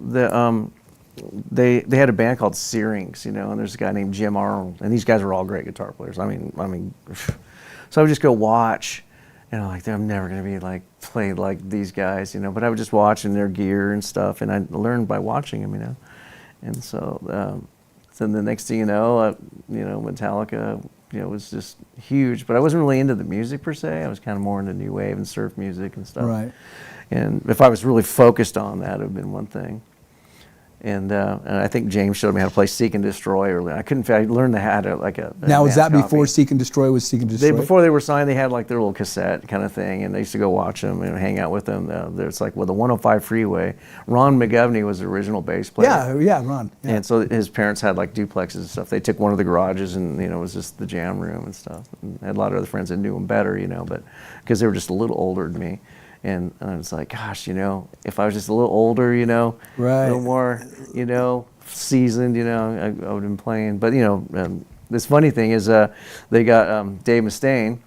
they had a band called Syrinx, and there's a guy named Jim Arnold. And these guys were all great guitar players. I mean, so I would just go watch. And I'm never going to be play like these guys, but I would just watch in their gear and stuff, and I learned by watching them, And so then the next thing Metallica, was just huge. But I wasn't really into the music per se. I was kind of more into new wave and surf music and stuff. Right. And if I was really focused on that, it would have been one thing. And I think James showed me how to play Seek and Destroy early. I learned how to like a Now, was that NAS before copy. Seek and Destroy was Seek and Destroy? Before they were signed, they had like their little cassette kind of thing, and they used to go watch them and hang out with them. There's like with the 105 Freeway. Ron McGovney was the original bass player. Yeah, Ron. Yeah. And so his parents had like duplexes and stuff. They took one of the garages, and it was just the jam room and stuff. And I had a lot of other friends that knew him better, but because they were just a little older than me. And I was like, gosh, if I was just a little older, Right. a little more, seasoned, I would have been playing. But, this funny thing is they got Dave Mustaine.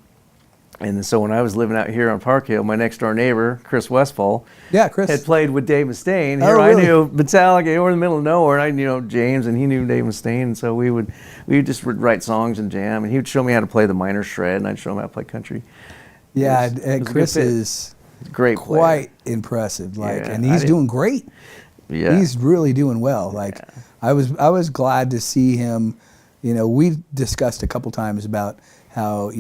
And so when I was living out here on Park Hill, my next door neighbor, Chris Westfall, Chris had played with Dave Mustaine. Oh, Here really? I knew Metallica, we were in the middle of nowhere, and I knew James, and he knew Dave Mustaine. And so we would just write songs and jam, and he would show me how to play the minor shred, and I'd show him how to play country. Yeah, It was a good Chris fit. is Great player. quite impressive. Yeah, and he's doing great. Yeah. He's really doing well. I was glad to see him. We discussed a couple times about how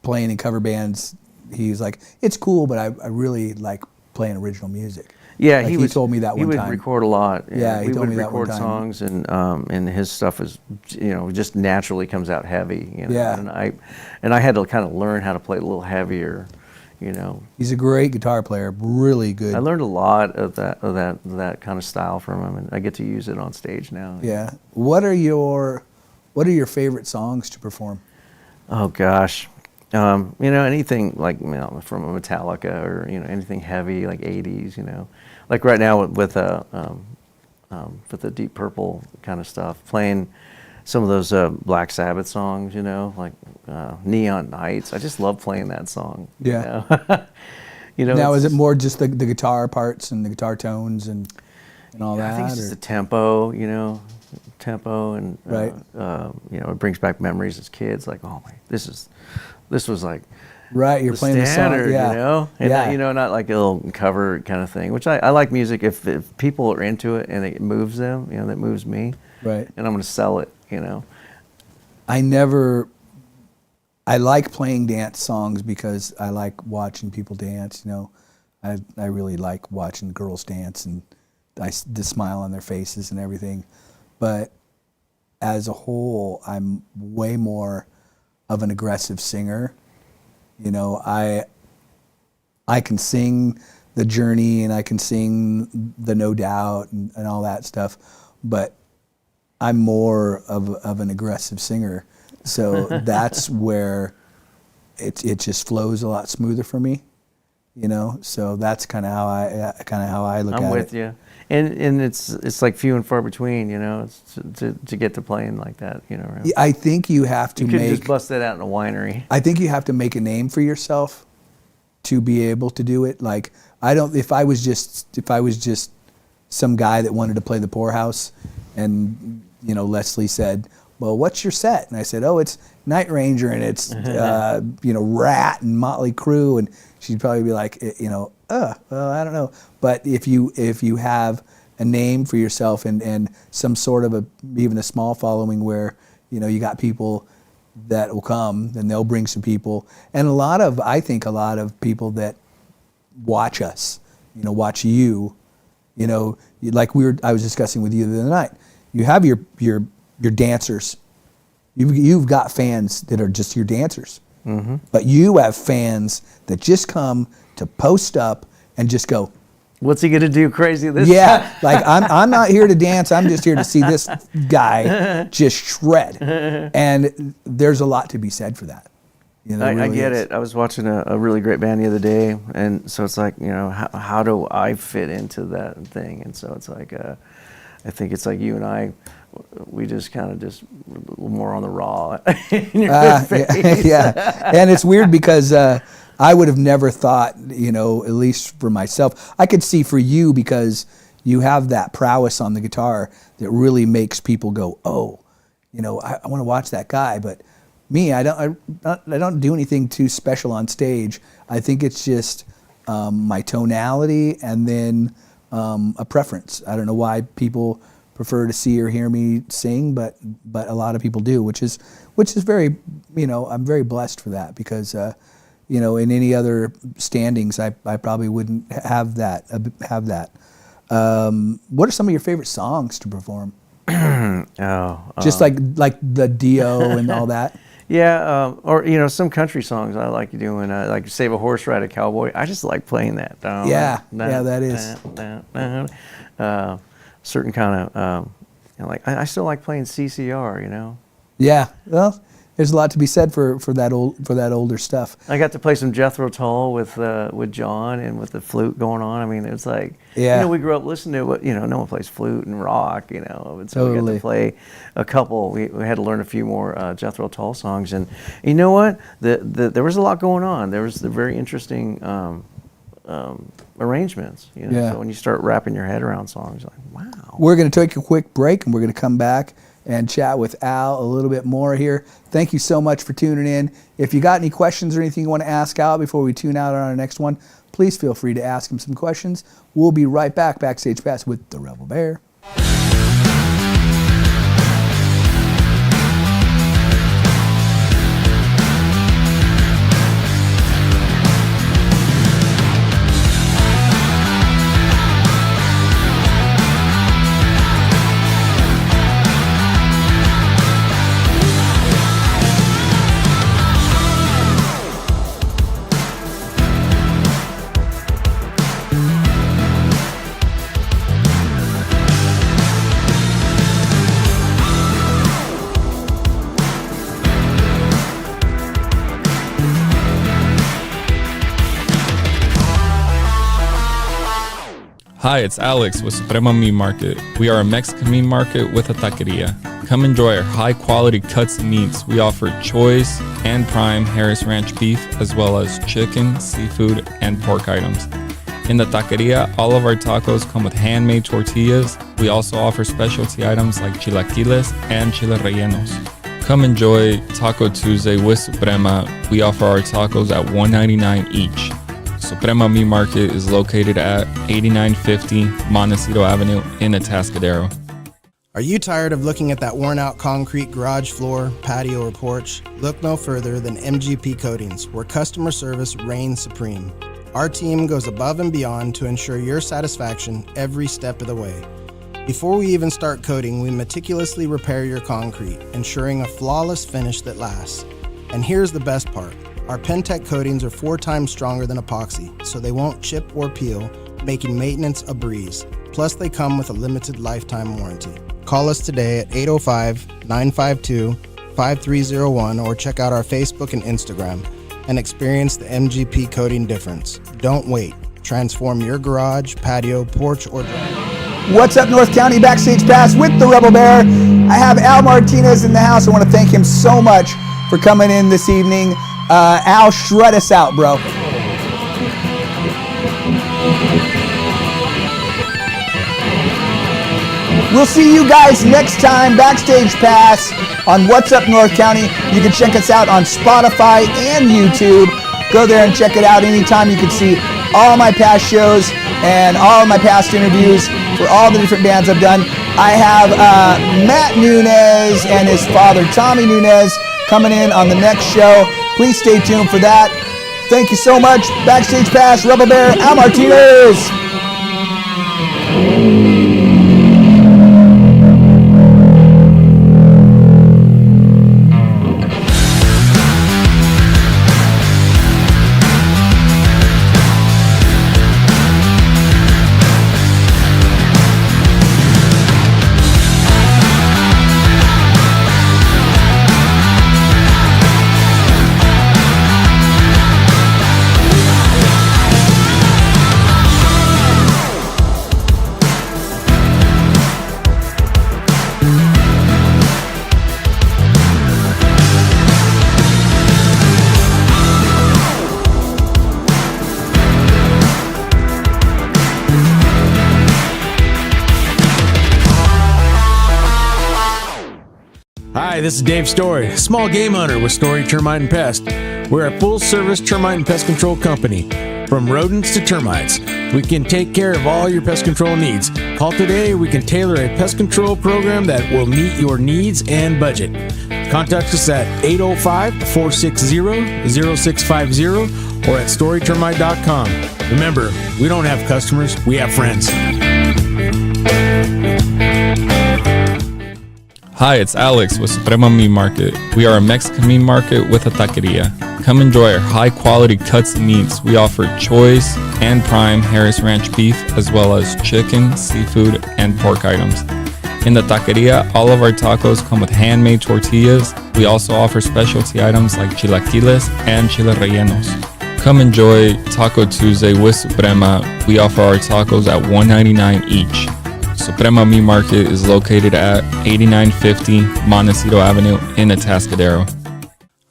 playing in cover bands. He's like, it's cool, but I really like playing original music. Yeah, he told me that one time. He time. would record a lot. Yeah, he we told would me that one record time. songs, and his stuff is, just naturally comes out heavy. Yeah. And I had to kind of learn how to play a little heavier. He's a great guitar player, really good. I learned a lot of that kind of style from him, and I get to use it on stage now. Yeah. What are your favorite songs to perform? Oh gosh, anything like from a Metallica or anything heavy like 80s. Like right now with the Deep Purple kind of stuff, playing some of those Black Sabbath songs. Like Neon Nights. I just love playing that song. Yeah. Now is it more just the guitar parts and the guitar tones and all that? I think it's just the tempo. Tempo and Right. It brings back memories as kids. Like, oh my, this was like right. You're the playing standard, the song. Yeah. and Yeah. not like a little cover kind of thing. Which I like music if people are into it and it moves them. That moves me. Right. And I'm going to sell it. I like playing dance songs because I like watching people dance. I really like watching girls dance and the smile on their faces and everything. But as a whole, I'm way more of an aggressive singer. I can sing The Journey and I can sing the No Doubt and all that stuff, but I'm more of an aggressive singer. So that's where it just flows a lot smoother for me, So that's kind of how I look at it. I'm with you, and it's like few and far between, to get to playing like that, Right? I think you have to You couldn't just bust that out in a winery. I think you have to make a name for yourself to be able to do it. Like if I was just some guy that wanted to play the Poorhouse, and Leslie said, well, what's your set? And I said, oh, it's Night Ranger and it's Rat and Motley Crue, and she'd probably be like, well, I don't know. But if you have a name for yourself and some sort of even a small following where you got people that will come, then they'll bring some people, and I think a lot of people that watch us, watch you, like I was discussing with you the other night. You have your dancers. You've got fans that are just your dancers. Mm-hmm. But you have fans that just come to post up and just go, what's he gonna do crazy this yeah, like I'm not here to dance, I'm just here to see this guy just shred. And there's a lot to be said for that. I get it. I was watching a really great band the other day, and so it's like, how do I fit into that thing? And so it's like, I think it's like you and I, we just kind of just a little more on the raw. In your face. Yeah, and it's weird because I would have never thought, at least for myself, I could see for you because you have that prowess on the guitar that really makes people go, oh, I want to watch that guy. But me, I don't do anything too special on stage. I think it's just my tonality and then a preference. I don't know why people prefer to see or hear me sing, but a lot of people do, which is very, I'm very blessed for that, because in any other standings, I probably wouldn't have that. What are some of your favorite songs to perform? Just like the Dio and all that. Yeah, or some country songs I like doing, like Save a Horse, Ride a Cowboy. I just like playing that. Yeah, that is. Certain kind of, I still like playing CCR, Yeah, well, there's a lot to be said for that older stuff. I got to play some Jethro Tull with John and with the flute going on. I mean, it's like, we grew up listening to what, no one plays flute and rock, and so we got to play a couple. We had to learn a few more Jethro Tull songs, and you know what? There was a lot going on. There was the very interesting arrangements, So when you start wrapping your head around songs, like, wow. We're going to take a quick break, and we're going to come back and chat with Al a little bit more here. Thank you so much for tuning in. If you got any questions or anything you want to ask Al before we tune out on our next one, please feel free to ask him some questions. We'll be right back, Backstage Pass with the Rebel Bear. Hi, it's Alex with Suprema Meat Market. We are a Mexican meat market with a taqueria. Come enjoy our high-quality cuts and meats. We offer choice and prime Harris Ranch beef, as well as chicken, seafood, and pork items. In the taqueria, all of our tacos come with handmade tortillas. We also offer specialty items like chilaquiles and chile rellenos. Come enjoy Taco Tuesday with Suprema. We offer our tacos at $1.99 each. Suprema Meat Market is located at 8950 Montecito Avenue in Atascadero. Are you tired of looking at that worn-out concrete garage floor, patio, or porch? Look no further than MGP Coatings, where customer service reigns supreme. Our team goes above and beyond to ensure your satisfaction every step of the way. Before we even start coating, we meticulously repair your concrete, ensuring a flawless finish that lasts. And here's the best part. Our Pentec coatings are 4 times stronger than epoxy, so they won't chip or peel, making maintenance a breeze. Plus, they come with a limited lifetime warranty. Call us today at 805-952-5301 or check out our Facebook and Instagram and experience the MGP coating difference. Don't wait. Transform your garage, patio, porch, or driveway. What's up, North County? Backstage Pass with the Rebel Bear. I have Al Martinez in the house. I want to thank him so much for coming in this evening. Al, shred us out, bro. We'll see you guys next time. Backstage Pass on What's Up North County. You can check us out on Spotify and YouTube. Go there and check it out anytime. You can see all my past shows and all of my past interviews for all the different bands I've done. I have Matt Nunez and his father, Tommy Nunez, coming in on the next show. Please stay tuned for that. Thank you so much. Backstage Pass, Rebel Bear, Al Martinez. Hi, this is Dave Story, small game hunter with Story Termite and Pest. We're a full-service termite and pest control company. From rodents to termites, we can take care of all your pest control needs. Call today. We can tailor a pest control program that will meet your needs and budget. Contact us at 805-460-0650 or at storytermite.com. Remember, we don't have customers, we have friends. Hi, it's Alex with Suprema Meat Market. We are a Mexican meat market with a taqueria. Come enjoy our high-quality cuts and meats. We offer choice and prime Harris Ranch beef, as well as chicken, seafood, and pork items. In the taqueria, all of our tacos come with handmade tortillas. We also offer specialty items like chilaquiles and chile rellenos. Come enjoy Taco Tuesday with Suprema. We offer our tacos at $1.99 each. Suprema Meat Market is located at 8950 Montecito Avenue in Atascadero.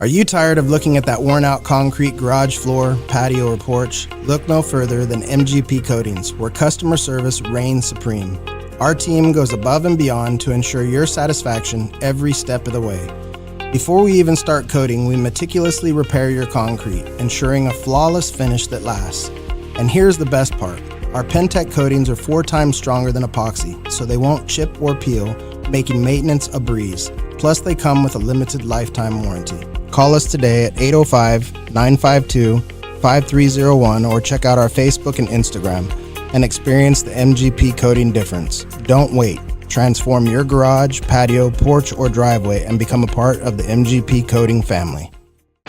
Are you tired of looking at that worn-out concrete garage floor, patio, or porch? Look no further than MGP Coatings, where customer service reigns supreme. Our team goes above and beyond to ensure your satisfaction every step of the way. Before we even start coating, we meticulously repair your concrete, ensuring a flawless finish that lasts. And here's the best part. Our Pentec coatings are 4 times stronger than epoxy, so they won't chip or peel, making maintenance a breeze. Plus, they come with a limited lifetime warranty. Call us today at 805-952-5301 or check out our Facebook and Instagram and experience the MGP coating difference. Don't wait. Transform your garage, patio, porch, or driveway and become a part of the MGP coating family.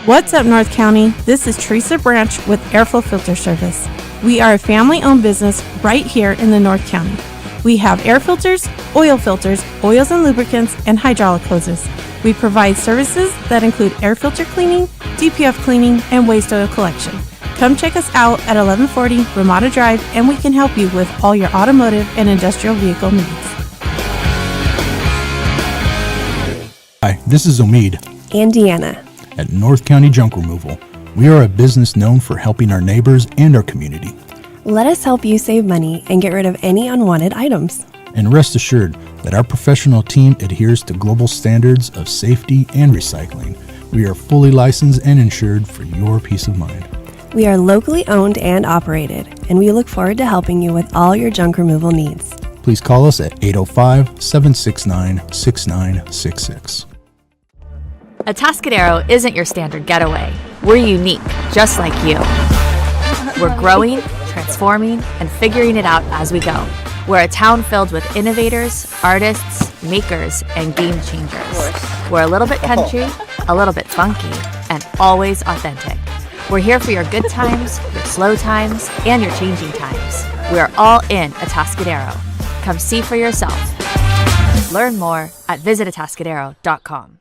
What's up, North County? This is Teresa Branch with Airflow Filter Service. We are a family-owned business right here in the North County. We have air filters, oils and lubricants, and hydraulic hoses. We provide services that include air filter cleaning, DPF cleaning, and waste oil collection. Come check us out at 1140 Ramada Drive, and we can help you with all your automotive and industrial vehicle needs. Hi, this is Omid and Deanna at North County Junk Removal. We are a business known for helping our neighbors and our community. Let us help you save money and get rid of any unwanted items. And rest assured that our professional team adheres to global standards of safety and recycling. We are fully licensed and insured for your peace of mind. We are locally owned and operated, and we look forward to helping you with all your junk removal needs. Please call us at 805-769-6966. Atascadero isn't your standard getaway. We're unique, just like you. We're growing, transforming, and figuring it out as we go. We're a town filled with innovators, artists, makers, and game changers. We're a little bit country, a little bit funky, and always authentic. We're here for your good times, your slow times, and your changing times. We're all in Atascadero. Come see for yourself. Learn more at visitatascadero.com.